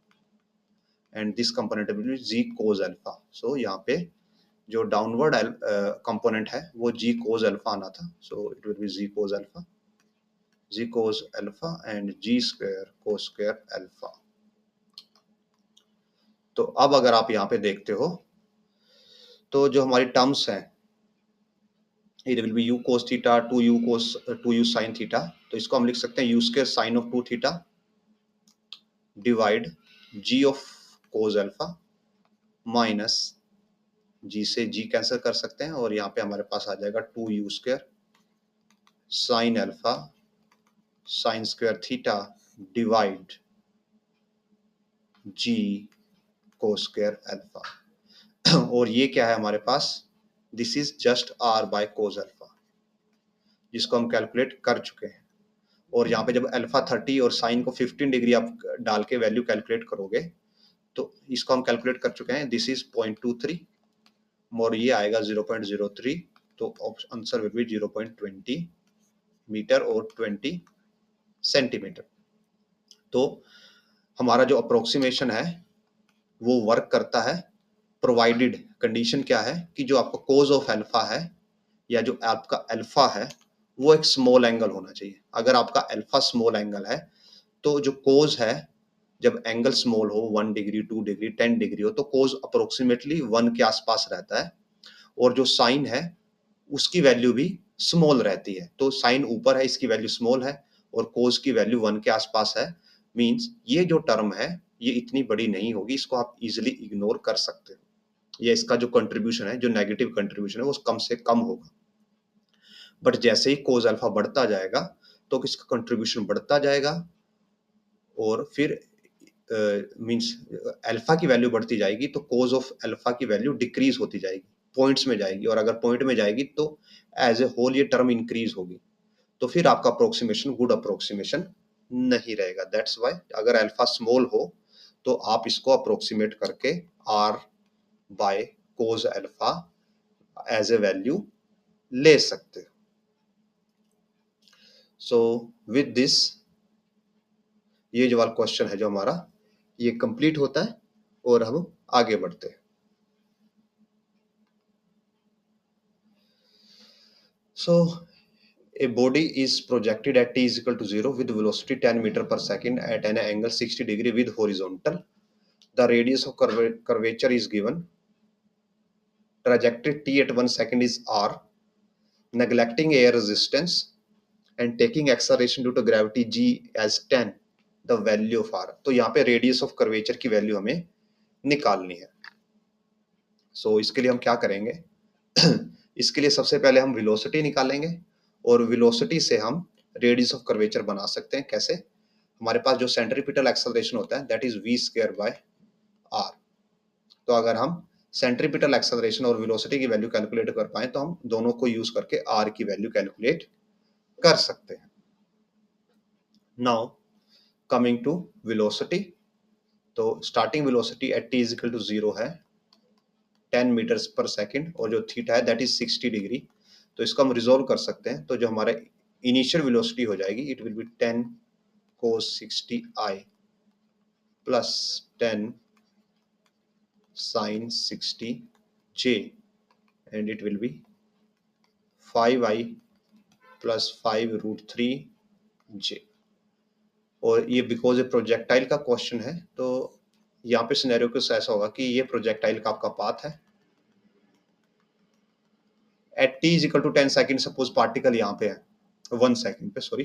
and this component will be ji cos alpha. So यहाँ पे जो डाउनवर्ड कंपोनेंट है वो जी कोस अल्फा आना था, so it will be ji cos alpha and G square cos square alpha. तो अब अगर आप यहाँ पे देखते हो तो जो हमारी टर्म्स हैं, it will be u cos theta two u sine theta, तो इसको हम लिख सकते हैं u square sine of 2 theta divide g of cos alpha minus g से जी कैंसिल कर सकते हैं और यहाँ पे हमारे पास आ जाएगा 2 u square sine alpha sine square theta divide g cos square alpha. और ये क्या है हमारे पास, this is just r by cos alpha, जिसको हम कैलकुलेट कर चुके हैं। और यहाँ पे जब अल्फा 30 और साइन को 15 डिग्री आप डाल के वैल्यू कैलकुलेट करोगे तो इसको हम कैलकुलेट कर चुके हैं, दिस इज 0.23 और ये आएगा 0.03, तो आंसर विल बी 0.20 मीटर और 20 सेंटीमीटर। तो हमारा जो अप्रोक्सीमेशन है वो वर्क करता है, प्रोवाइडेड कंडीशन क्या है कि जो आपका कोज ऑफ अल्फा है या जो आपका अल्फा है वो एक स्मॉल एंगल होना चाहिए। अगर आपका अल्फा स्मॉल एंगल है तो जो कोज है, जब एंगल स्मॉल हो 1 डिग्री 2 डिग्री 10 डिग्री हो तो कोज अप्रोक्सीमेटली 1 के आसपास रहता है, और जो साइन है उसकी वैल्यू भी स्मॉल रहती है। तो साइन ऊपर है, इसकी वैल्यू स्मॉल है और कोस की वैल्यू 1 के आसपास है, मींस ये जो टर्म है ये इतनी बड़ी नहीं होगी, इसको आप इजीली इग्नोर कर सकते हो, या इसका जो कंट्रीब्यूशन है, जो नेगेटिव कंट्रीब्यूशन है वो कम से कम होगा। बट जैसे ही कोस अल्फा बढ़ता जाएगा तो इसका कंट्रीब्यूशन बढ़ता जाएगा और फिर मींस अल्फा की वैल्यू बढ़ती जाएगी तो कोस ऑफ अल्फा की वैल्यू डिक्रीज होती जाएगी, पॉइंट्स में जाएगी, और अगर पॉइंट में जाएगी तो एज ए होल ये टर्म इंक्रीज होगी, तो फिर आपका अप्रोक्सीमेशन गुड अप्रोक्सीमेशन नहीं रहेगा। दैट्स व्हाई अगर अल्फा स्मॉल हो तो आप इसको अप्रोक्सीमेट करके R by cos alpha as a value ले सकते हो। सो विद दिस ये जो वाला क्वेश्चन है जो हमारा ये कंप्लीट होता है और हम आगे बढ़ते हैं। So a body is projected at t is equal to 0 with velocity 10 meter per second at an angle 60 degree with horizontal. The radius of curvature is given. Trajectory t at 1 second is r. Neglecting air resistance and taking acceleration due to gravity g as 10. The value of r. तो यहाँ पे radius of curvature की value हमें निकालनी है। So इसके लिए हम क्या करेंगे? इसके लिए सबसे पहले हम वेलोसिटी निकालेंगे और वेलोसिटी से हम रेडियस ऑफ कर्वेचर बना सकते हैं। कैसे? हमारे पास जो सेंट्रीपिटल एक्सेलरेशन होता है that is v square by r। तो अगर हम सेंट्रीपिटल एक्सेलरेशन और वेलोसिटी की वैल्यू कैलकुलेट कर पाए तो हम दोनों को यूज करके r की वैल्यू कैलकुलेट कर सकते हैं। नाउ कमिंग टू वेलोसिटी, तो starting velocity at t is equal to 0 है 10 मीटर्स पर सेकंड और जो थीटा है दैट इज 60 डिग्री। तो इसको हम रिजोल्व कर सकते हैं, तो जो हमारा इनिशियल वेलोसिटी हो जाएगी it will B 10 cos 60i plus 10 sin 60j and it will be 5i plus 5 root 3j। और ये बिकॉज ये प्रोजेक्टाइल का क्वेश्चन है तो यहाँ पे सिनेरियो कुछ ऐसा होगा कि ये प्रोजेक्टाइल का आपका पाथ है at t is equal to 10 second, suppose particle यहाँ पे है 1 सेकेंड पे, sorry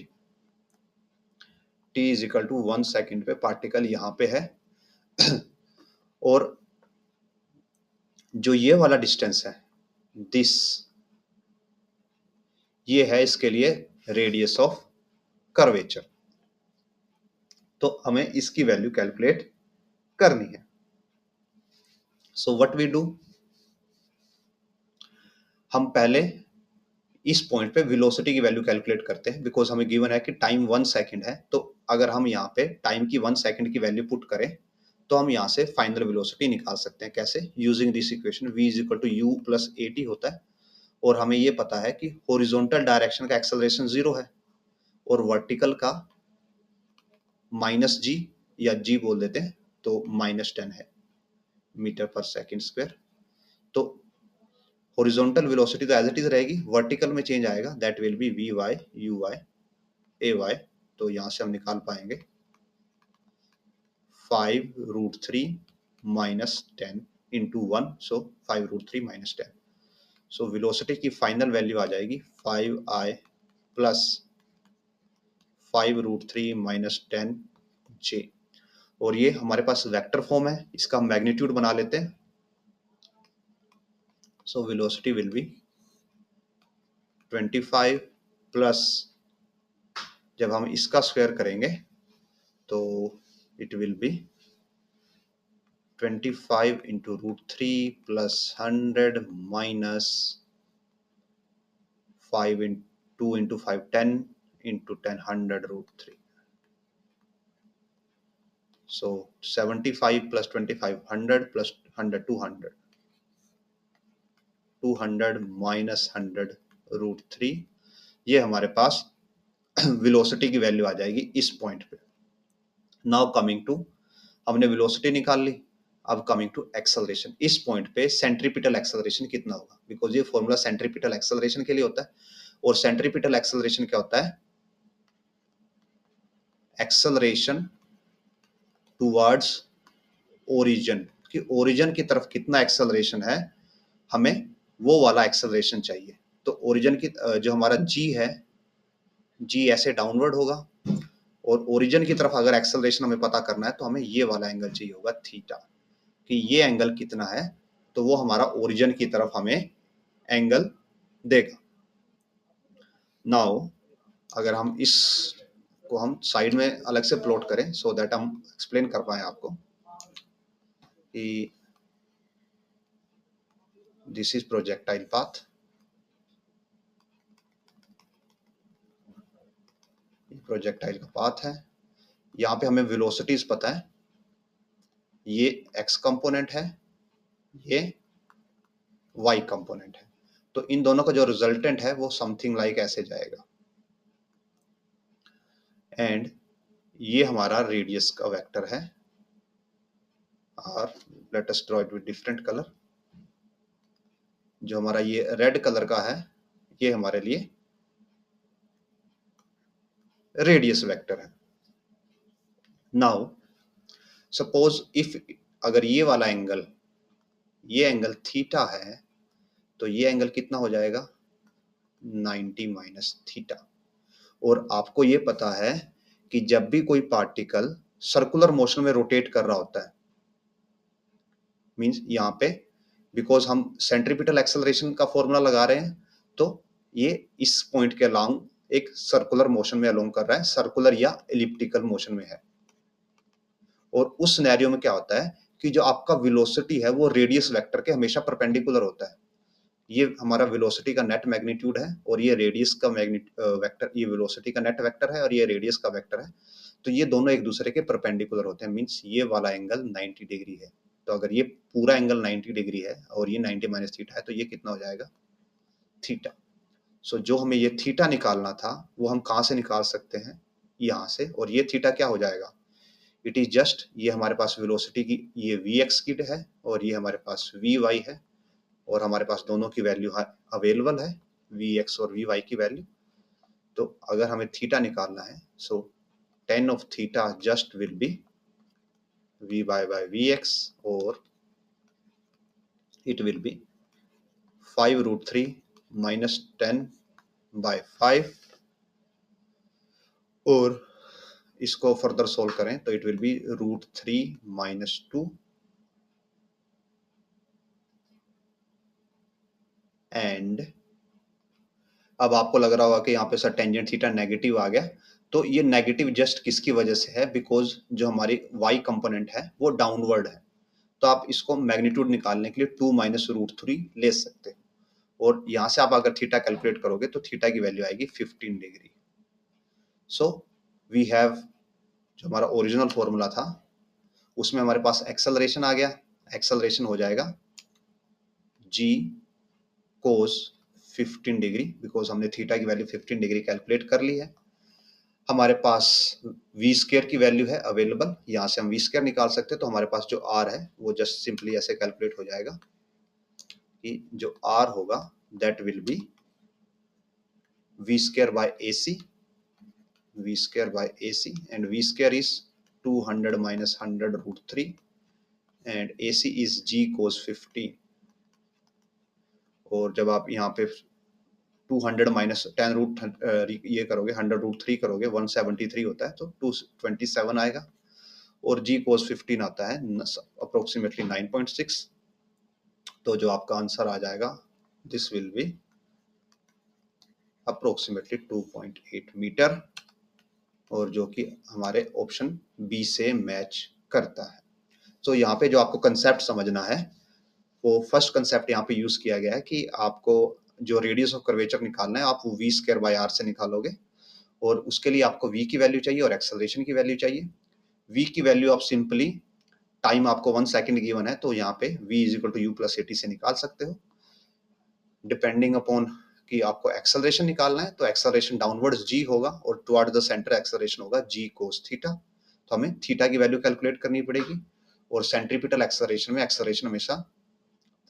t is equal to 1 second पे पार्टिकल यहाँ पे है और जो ये वाला डिस्टेंस है दिस, ये है इसके लिए रेडियस ऑफ कर्वेचर, तो हमें इसकी वैल्यू कैलकुलेट करनी है। सो व्हाट वी डू, हम पहले इस पॉइंट पे वेलोसिटी की वैल्यू कैलकुलेट करते हैं बिकॉज हमें गिवन है कि टाइम 1 सेकेंड है, तो अगर हम यहाँ पे टाइम की 1 सेकेंड की वैल्यू पुट करें तो हम यहाँ से फाइनल वेलोसिटी निकाल सकते हैं। कैसे? Using this equation v is equal to U plus A T होता है, और हमें ये पता है कि हॉरिजॉन्टल डायरेक्शन का एक्सेलरेशन 0 है और वर्टिकल का माइनस जी या जी बोल देते हैं, तो -10 है मीटर पर सेकंड स्क्वायर। तो हॉरिजॉन्टल वेलोसिटी तो एज इट इज रहेगी, वर्टिकल में चेंज आएगा, that will be V Y U Y A Y. तो यहाँ से हम निकाल पाएंगे 5√3 minus 10 into 1, so 5√3 minus 10। So velocity की फाइनल वैल्यू आ जाएगी 5i प्लस 5√3 माइनस 10 जे। और ये हमारे पास वेक्टर फॉर्म है, इसका हम मैग्नीट्यूड बना लेते हैं। So velocity will be 25 plus, जब हम इसका स्क्वायर करेंगे तो it will B 25 into √3 plus 100 minus 5 2 into 5 10 into 10 100√3। So 75 plus 25 100 plus 100 200 minus 100√3। ये हमारे पास वेलोसिटी की वैल्यू आ जाएगी इस पॉइंट पे। नाउ कमिंग टू, हमने वेलोसिटी निकाल ली, अब कमिंग टू एक्सेलरेशन। इस पॉइंट पे सेंट्रीपिटल एक्सेलरेशन कितना होगा, बिकॉज ये फॉर्मूला सेंट्रीपिटल एक्सेलरेशन के लिए होता है। और सेंट्रीपिटल एक्सेलरेशन क्या होता है? एक्सेलरेशन टुवर्ड्स ओरिजिन, कि ओरिजिन की तरफ कितना एक्सेलरेशन है, हमें वो वाला एक्सेलरेशन चाहिए। तो ओरिजिन की जो हमारा जी है, जी ऐसे डाउनवर्ड होगा, और ओरिजिन की तरफ अगर एक्सेलरेशन हमें पता करना है तो हमें ये वाला एंगल चाहिए होगा थीटा, कि ये एंगल कितना है, तो वो हमारा ओरिजिन की तरफ हमें एंगल देगा। नाउ अगर हम इस को हम साइड में अलग से प्लॉट करें, सो दैट हम एक्सप्लेन कर पाए आपको कि this is projectile path, projectile का पाथ है। यहाँ पे हमें वेलोसिटीज पता है, ये x कंपोनेंट है, ये y कंपोनेंट है। तो इन दोनों का जो रिजल्टेंट है वो समथिंग लाइक ऐसे जाएगा, एंड ये हमारा रेडियस का वेक्टर है, और let us draw it with different colour. जो हमारा ये रेड कलर का है, ये हमारे लिए रेडियस वेक्टर है। नाउ सपोज इफ, अगर ये वाला एंगल, ये एंगल थीटा है, तो ये एंगल कितना हो जाएगा? 90 माइनस थीटा। और आपको ये पता है कि जब भी कोई पार्टिकल सर्कुलर मोशन में रोटेट कर रहा होता है, मींस यहाँ पे बिकॉज हम सेंट्रीपिटल एक्सेलरेशन का फॉर्मूला लगा रहे हैं, तो ये इस पॉइंट के अलोंग एक सर्कुलर मोशन में अलोंग कर रहा है, सर्कुलर या एलिप्टिकल मोशन में है। और उस सिनेरियो में क्या होता है कि जो आपका वेलोसिटी है वो रेडियस वेक्टर के हमेशा परपेंडिकुलर होता है। ये हमारा वेलोसिटी का नेट मैग्नीट्यूड है, और ये रेडियस का वेक्टर, ये वेलोसिटी का नेट वेक्टर है और ये रेडियस का वेक्टर है। तो ये दोनों एक दूसरे के परपेंडिकुलर होते हैं, मींस ये वाला एंगल 90 डिग्री है। तो अगर ये पूरा एंगल 90 डिग्री है और ये 90 माइनस थीटा है, तो ये कितना हो जाएगा? थीटा। सो जो हमें ये थीटा निकालना था वो हम कहाँ से निकाल सकते हैं? यहाँ से। और ये थीटा क्या हो जाएगा? इट इज जस्ट, ये हमारे पास वेलोसिटी की ये वी एक्स की है और ये हमारे पास वी वाई है, और हमारे पास दोनों की वैल्यू अवेलेबल है, वी एक्स और वी वाई की वैल्यू। तो अगर हमें थीटा निकालना है, सो tan of theta just will be v by vx, or it will be 5√3 minus 10 by 5, और इसको फर्दर सोल्व करें तो it will B √3 minus 2, and अब आपको लग रहा होगा कि यहाँ पे सर टेंजेंट थीटा नेगेटिव आ गया। तो ये नेगेटिव जस्ट किसकी वजह से है? बिकॉज जो हमारी y कंपोनेंट है वो डाउनवर्ड है। तो आप इसको मैग्नीट्यूड निकालने के लिए 2 माइनस √3 ले सकते हैं, और यहाँ से आप अगर थीटा कैलकुलेट करोगे तो थीटा की वैल्यू आएगी 15 डिग्री। सो वी हैव, जो हमारा ओरिजिनल फॉर्मूला था उसमें हमारे पास एक्सेलरेशन आ गया, एक्सेलरेशन हो जाएगा g cos 15 डिग्री, बिकॉज हमने थीटा की वैल्यू 15 डिग्री कैलकुलेट कर ली है। हमारे पास वी स्क्वायर की वैल्यू है अवेलेबल, यहाँ से हम वी स्क्वायर निकाल सकते हैं, तो हमारे पास जो आर है वो जस्ट सिंपली ऐसे कैलकुलेट हो जाएगा कि जो आर होगा that will be v square by a c, v square by a c, and v square is 200 minus 100 root 3 and a c is g cos 15। और जब आप यहाँ पे 200 माइनस 10 रूट ये करोगे 100 रूट 3 करोगे 173 होता है, तो 227 आएगा। और जी कोस 15 आता है अप्रोक्सीमेटली 9.6, तो जो आपका आंसर आ जाएगा this will be approximately 2.8 metre, और जो कि हमारे ऑप्शन बी से मैच करता है। तो यहाँ पे जो आपको कंसेप्ट समझना है वो फर्स्ट कंसेप्ट यहाँ पे यूज किया गया है कि आपको जो रेडियस ऑफ कर्वेचर निकालना है आप वो वी स्क्वायर बाय आर से निकालोगे, और उसके लिए आपको v की वैल्यू चाहिए और एक्सेलरेशन की वैल्यू चाहिए। v की वैल्यू आप सिंपली टाइम आपको 1 सेकंड गिवन है, तो यहाँ पे v is equal to U plus 80 से निकाल सकते हो। डिपेंडिंग अपॉन कि आपको एक्सेलरेशन निकालना है, तो एक्सेलरेशन डाउनवर्ड्स g होगा और टुवर्ड द सेंटर एक्सेलरेशन होगा g कोस थीटा, तो हमें थीटा की वैल्यू कैलकुलेट करनी पड़ेगी। और सेंट्रीपिटल एक्सेलरेशन में एक्सेलरेशन हमेशा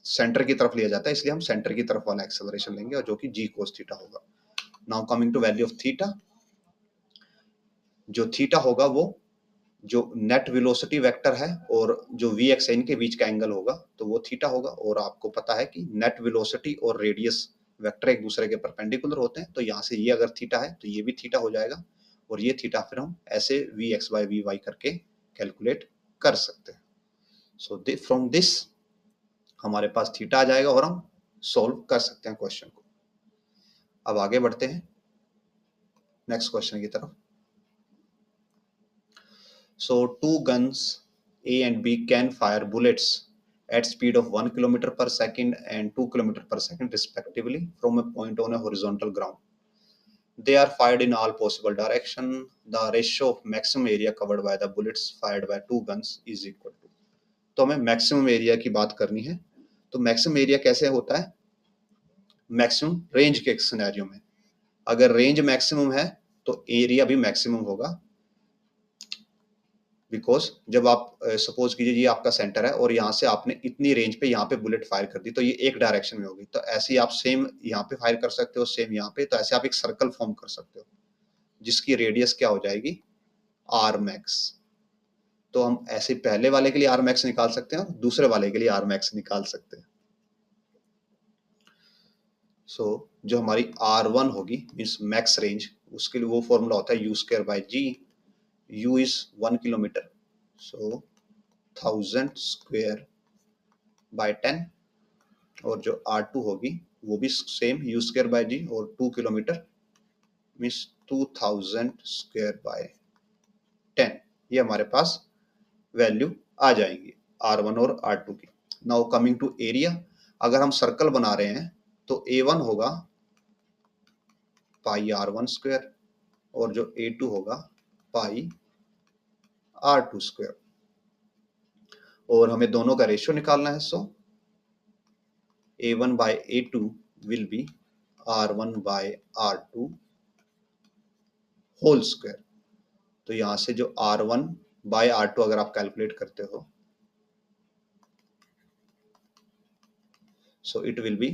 सेंटर की तरफ लिया जाता है, इसलिए हम सेंटर की तरफ वाला एक्सेलरेशन लेंगे, और जो कि g कोस थीटा होगा। Now coming to value of theta, जो थीटा होगा वो जो नेट वेलोसिटी वेक्टर है और जो वी एक्स इनके बीच का एंगल होगा तो वो थीटा होगा। और आपको पता है कि नेट वेलोसिटी और रेडियस वेक्टर एक दूसरे के परपेंडिकुलर होते हैं, तो यहाँ से ये अगर थीटा है तो ये भी थीटा हो जाएगा, और ये थीटा फिर हम ऐसे V X by V Y करके कैलकुलेट कर सकते हैं। सो फ्रॉम दिस हमारे पास थीटा आ जाएगा और हम सॉल्व कर सकते हैं क्वेश्चन को। अब आगे बढ़ते हैं नेक्स्ट क्वेश्चन की तरफ। So two guns A and B can fire bullets at speed of 1 kilometer per second and 2 kilometer per second respectively from a point on a horizontal ground. They are fired in all possible direction. The ratio of maximum area covered by the bullets fired by two guns is equal to. तो हमें maximum area की बात करनी है। तो maximum area कैसे होता है? मैक्सिमम रेंज के सिनेरियो में, अगर रेंज मैक्सिमम है तो एरिया भी मैक्सिमम होगा, बिकॉज जब आप सपोज कीजिए ये आपका सेंटर है और यहाँ से आपने इतनी रेंज पे यहाँ पे बुलेट फायर कर दी, तो ये एक डायरेक्शन में होगी, तो ऐसे ही आप सेम यहाँ पे फायर कर सकते हो, सेम यहाँ पे, तो ऐसे आप एक सर्कल फॉर्म कर सकते हो जिसकी रेडियस क्या हो जाएगी आर मैक्स। तो हम ऐसे पहले वाले के लिए आर मैक्स निकाल सकते हैं और दूसरे वाले के लिए आर मैक्स निकाल सकते हैं। सो जो हमारी R1 होगी मीन्स मैक्स रेंज, उसके लिए वो फॉर्मूला होता है U square by G. U is 1 kilometre, so 1000 square by 10, और जो R2 होगी वो भी same U square by G, और 2 किलोमीटर मीन्स 2000 स्क्वायर बाय 10। ये हमारे पास वैल्यू आ जाएंगी R1 और R2 की। नाउ कमिंग टू एरिया, अगर हम सर्कल बना रहे हैं तो A1 होगा पाई R1 स्क्वायर, और जो A2 होगा पाई R2 स्क्वायर, और हमें दोनों का रेशियो निकालना है। So A1 by A2 will be R1 by R2 whole square. तो यहां से जो R1 by R2 अगर आप कैलकुलेट करते हो, सो इट विल बी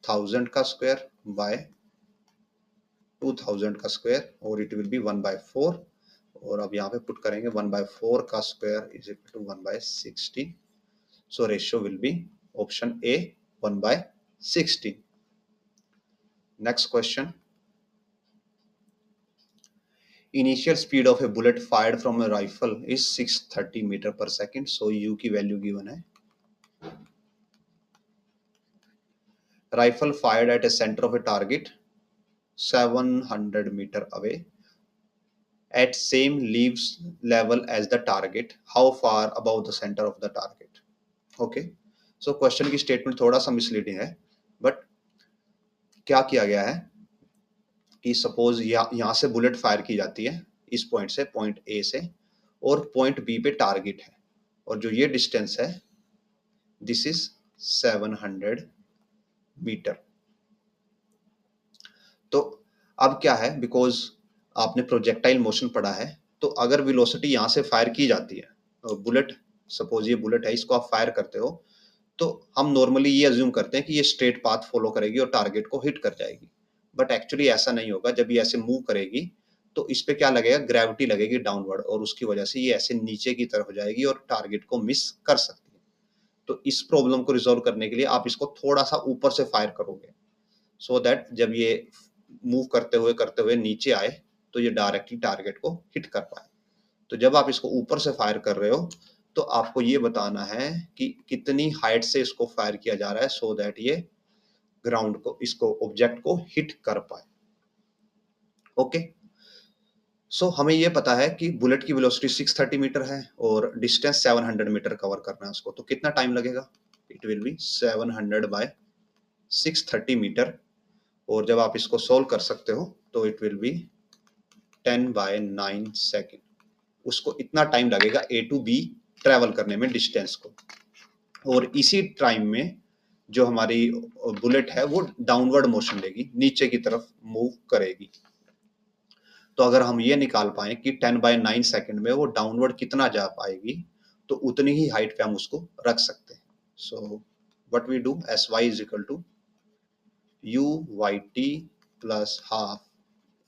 1000 का स्क्वायर बाय 2000 का स्क्वायर, और इट विल बी 1/4, और अब यहाँ पे पुट करेंगे 1/4 का square is equal to 1/16। So ratio will be option A 1/16। Next question, initial speed of a bullet fired from a rifle is 630 meter per second, so u की वैल्यू given है। Rifle fired at a center of a target 700 meter away at same leaves level as the target, how far above the center of the target? Okay, so question की statement थोड़ा सा misleading है, but क्या किया गया है कि suppose यहाँ से बुलेट फायर की जाती है इस पॉइंट से, पॉइंट ए से, और पॉइंट बी पे टारगेट है, और जो ये डिस्टेंस है दिस इज 700 मीटर। तो अब क्या है, बिकॉज आपने प्रोजेक्टाइल मोशन पढ़ा है, तो अगर वेलोसिटी यहाँ से फायर की जाती है, बुलेट, सपोज ये बुलेट है, इसको आप फायर करते हो, तो हम नॉर्मली ये अज्यूम करते हैं कि ये स्ट्रेट पाथ फॉलो करेगी और टारगेट को हिट कर जाएगी, बट एक्चुअली ऐसा नहीं होगा। जब ये ऐसे मूव करेगी तो इस पे क्या लगेगा, ग्रेविटी लगेगी डाउनवर्ड, और उसकी वजह से ये ऐसे नीचे की तरफ हो जाएगी और टारगेट को मिस कर सकती है। तो इस प्रॉब्लम को रिजोल्व करने के लिए आप इसको थोड़ा सा ऊपर से फायर करोगे, सो दैट जब ये मूव करते हुए नीचे आए तो ये डायरेक्टली टारगेट को हिट कर पाए। तो जब आप इसको ऊपर से फायर कर रहे हो तो आपको ये बताना है कि कितनी हाइट से इसको फायर किया जा रहा है, सो दैट ये ग्राउंड को, इसको ऑब्जेक्ट को हिट कर पाए। ओके, सो हमें ये पता है कि बुलेट की वेलोसिटी 630 मीटर है और डिस्टेंस 700 मीटर कवर करना है उसको, तो कितना टाइम लगेगा, it will be 700 by 630 metre, और जब आप इसको सोल्व कर सकते हो तो इट विल बी 10/9 सेकेंड। उसको इतना टाइम लगेगा ए टू बी ट्रेवल करने में डिस्टेंस को, और इसी टाइम में जो हमारी बुलेट है वो डाउनवर्ड मोशन लेगी, नीचे की तरफ मूव करेगी। तो अगर हम ये निकाल पाए कि 10/9 सेकेंड में वो डाउनवर्ड कितना जा पाएगी, तो उतनी ही हाइट पे हम उसको रख सकते हैं। So what we do, S Y is equal to U Y T plus half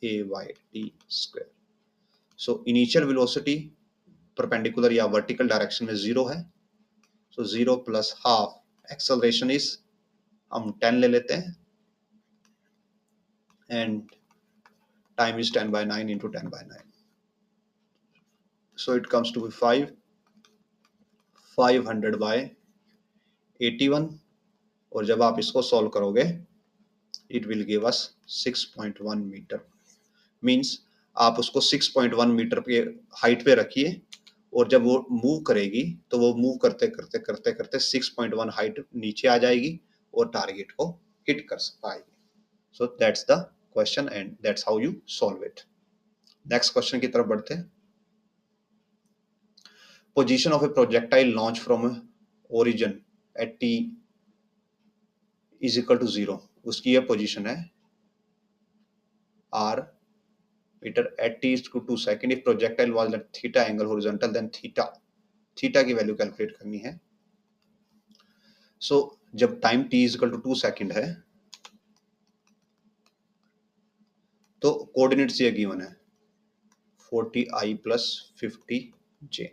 A Y T square. So initial velocity perpendicular या वर्टिकल डायरेक्शन में 0 है, सो 0 प्लस हाफ एक्सेलरेशन इज, हम 10 ले लेते हैं, and time is 10/9 into 10/9, so it comes to be 500 by 81, और जब आप इसको सॉल्व करोगे it will give us 6.1 metre. Means आप उसको 6.1 मीटर पे हाइट पे रखिए, और जब वो मूव करेगी तो वो मूव करते करते करते करते 6.1 हाइट नीचे आ जाएगी और टारगेट को हिट कर पाएगी। So that's the question and that's how you solve it. Next question की तरफ बढ़ते हैं। Position of a projectile launched from a origin at t is equal to 0, उसकी यह पोजीशन है r metre at t is equal to 2 second. if projectile was at theta angle horizontal then theta की value calculate करनी है। सो जब time t is equal to 2 second है तो coordinates ये गिवन है 40i plus 50j,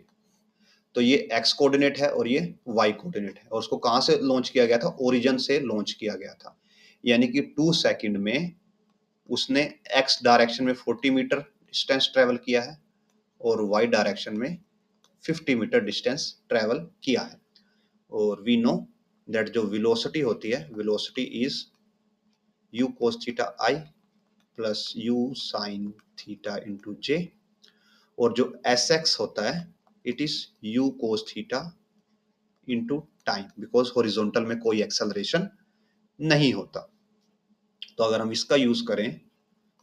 तो ये x कोऑर्डिनेट है और ये y कोऑर्डिनेट है, और उसको कहां से लॉन्च किया गया था, ओरिजिन से लॉन्च किया गया था, यानी कि 2 सेकंड में उसने x डायरेक्शन में 40 मीटर डिस्टेंस ट्रेवल किया है और y डायरेक्शन में 50 मीटर डिस्टेंस ट्रेवल किया है। और वी नो दैट जो वेलोसिटी होती है, velocity is u cos theta i plus u sin theta into j, और जो sx होता है it is u cos theta into time, because horizontal में कोई एक्सेलरेशन नहीं होता। तो अगर हम इसका यूज करें,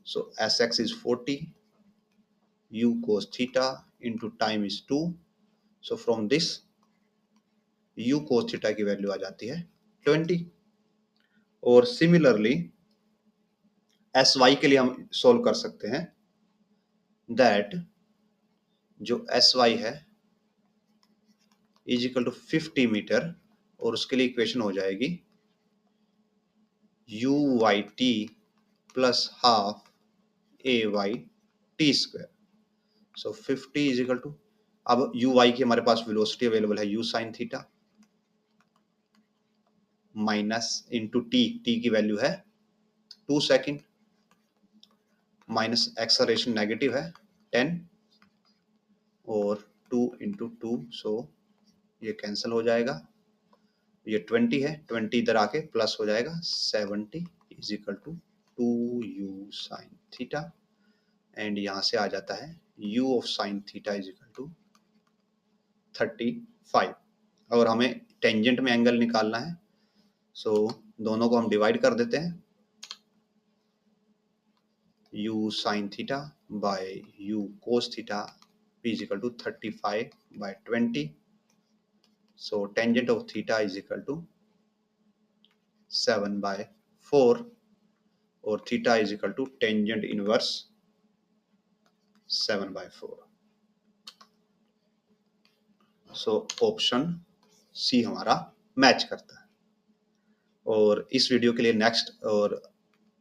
so s x is 40, u cos theta into time is 2, so from this u cos theta की वैल्यू आ जाती है 20। और सिमिलरली एस वाई के लिए हम सोल्व कर सकते हैं, दैट जो एस वाई है इज इक्वल टू 50 मीटर, और उसके लिए इक्वेशन हो जाएगी U Y T plus half A Y T square. So 50 is equal to, अब यू वाई की हमारे पास वेलोसिटी अवेलेबल है U sine theta minus into T की वैल्यू है 2 सेकेंड, माइनस एक्सेलरेशन नेगेटिव है 10, और 2 इंटू 2, सो ये कैंसिल हो जाएगा, ये 20 है, 20 इधर आके प्लस हो जाएगा 70 is equal to 2u sine theta, and यहां से आ जाता है u of sine theta is equal to 35। और हमें टेंजेंट में एंगल निकालना है, सो दोनों को हम डिवाइड कर देते हैं, u sine theta bye u cos theta p is equal to 35/20. So tangent of theta is equal to 7/4, or theta is equal to tangent inverse 7/4. So option C हमारा मैच करता है। और इस वीडियो के लिए नेक्स्ट और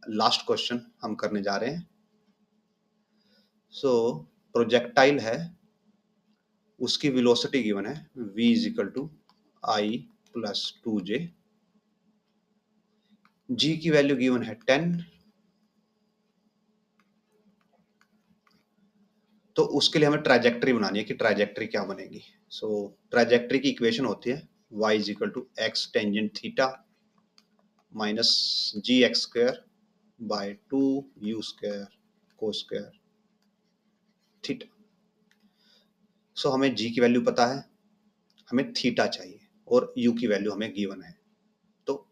last question हम करने जा रहे हैं। सो प्रोजेक्टाइल है, उसकी वेलोसिटी गिवन है v is equal to I plus 2j, g की वैल्यू गिवन है 10, तो उसके लिए हमें ट्राजेक्टरी बनानी है कि ट्राजेक्टरी क्या बनेगी। सो ट्राजेक्टरी की इक्वेशन होती है y is equal to x tangent theta minus g x square by 2 u square cos square theta. So हमें g की वैल्यू पता है, हमें थीटा चाहिए और u की वैल्यू हमें गिवन है। तो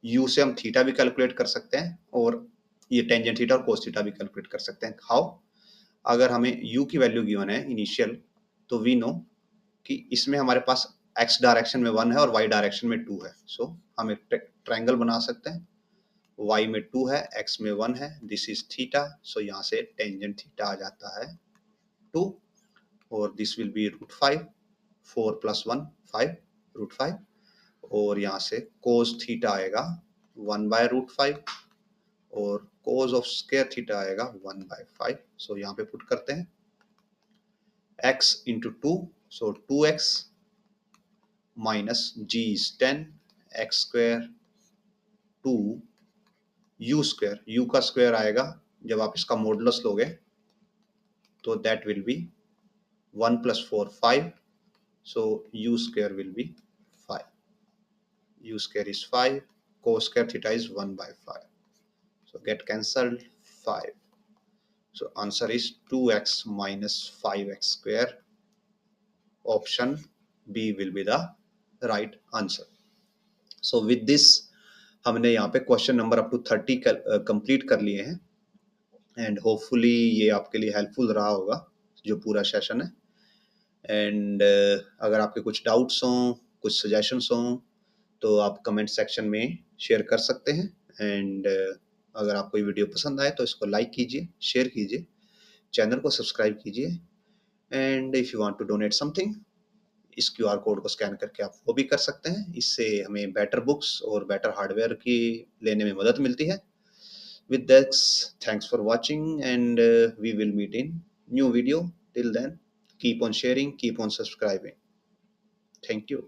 u से हम थीटा भी कैलकुलेट कर सकते हैं और ये टेंजेंट थीटा और कोस थीटा भी कैलकुलेट कर सकते हैं। हाउ? अगर हमें u की वैल्यू गिवन है इनिशियल, तो वी नो कि इसमें हमारे पास x डायरेक्शन में 1 है और y डायरेक्शन में 2 है। सो हम एक ट्रायंगल बना सकते हैं, y में 2 है, x में 1 है, दिस इज थीटा। सो यहाँ से टेंजेंट थीटा आ जाता है 2, और दिस विल बी √5, 4 + 1 5 √5, और यहाँ से कोस थीटा आएगा 1/√5 और कोस ऑफ स्क्वायर थीटा आएगा 1/5। सो यहाँ पे पुट करते हैं x into 2, so 2x minus g is 10, x square 2 u square, u का स्क्वायर आएगा जब आप इसका मॉडुलस लोगे तो that will be 1 + 4 5, so u square will be 5, u square is 5, cos square theta is 1/5, so get cancelled 5. So answer is 2x minus 5x square. Option B will be the right answer. So with this हमने यहाँ पे question number up to 30 complete कर लिए हैं, and hopefully ये आपके लिए helpful रहा होगा जो पूरा सेशन है। एंड अगर आपके कुछ डाउट्स हों, कुछ सजेशंस हों, तो आप कमेंट सेक्शन में शेयर कर सकते हैं। एंड अगर आपको ये वीडियो पसंद आए तो इसको लाइक कीजिए, शेयर कीजिए, चैनल को सब्सक्राइब कीजिए, and if you want to donate something, इस QR कोड को स्कैन करके आप वो भी कर सकते हैं। इससे हमें बेटर बुक्स और बेटर हार्डवेयर की लेने में मदद मिलती है। With this, thanks for watching, and we will meet in new video. Till then, keep on sharing, keep on subscribing. Thank you.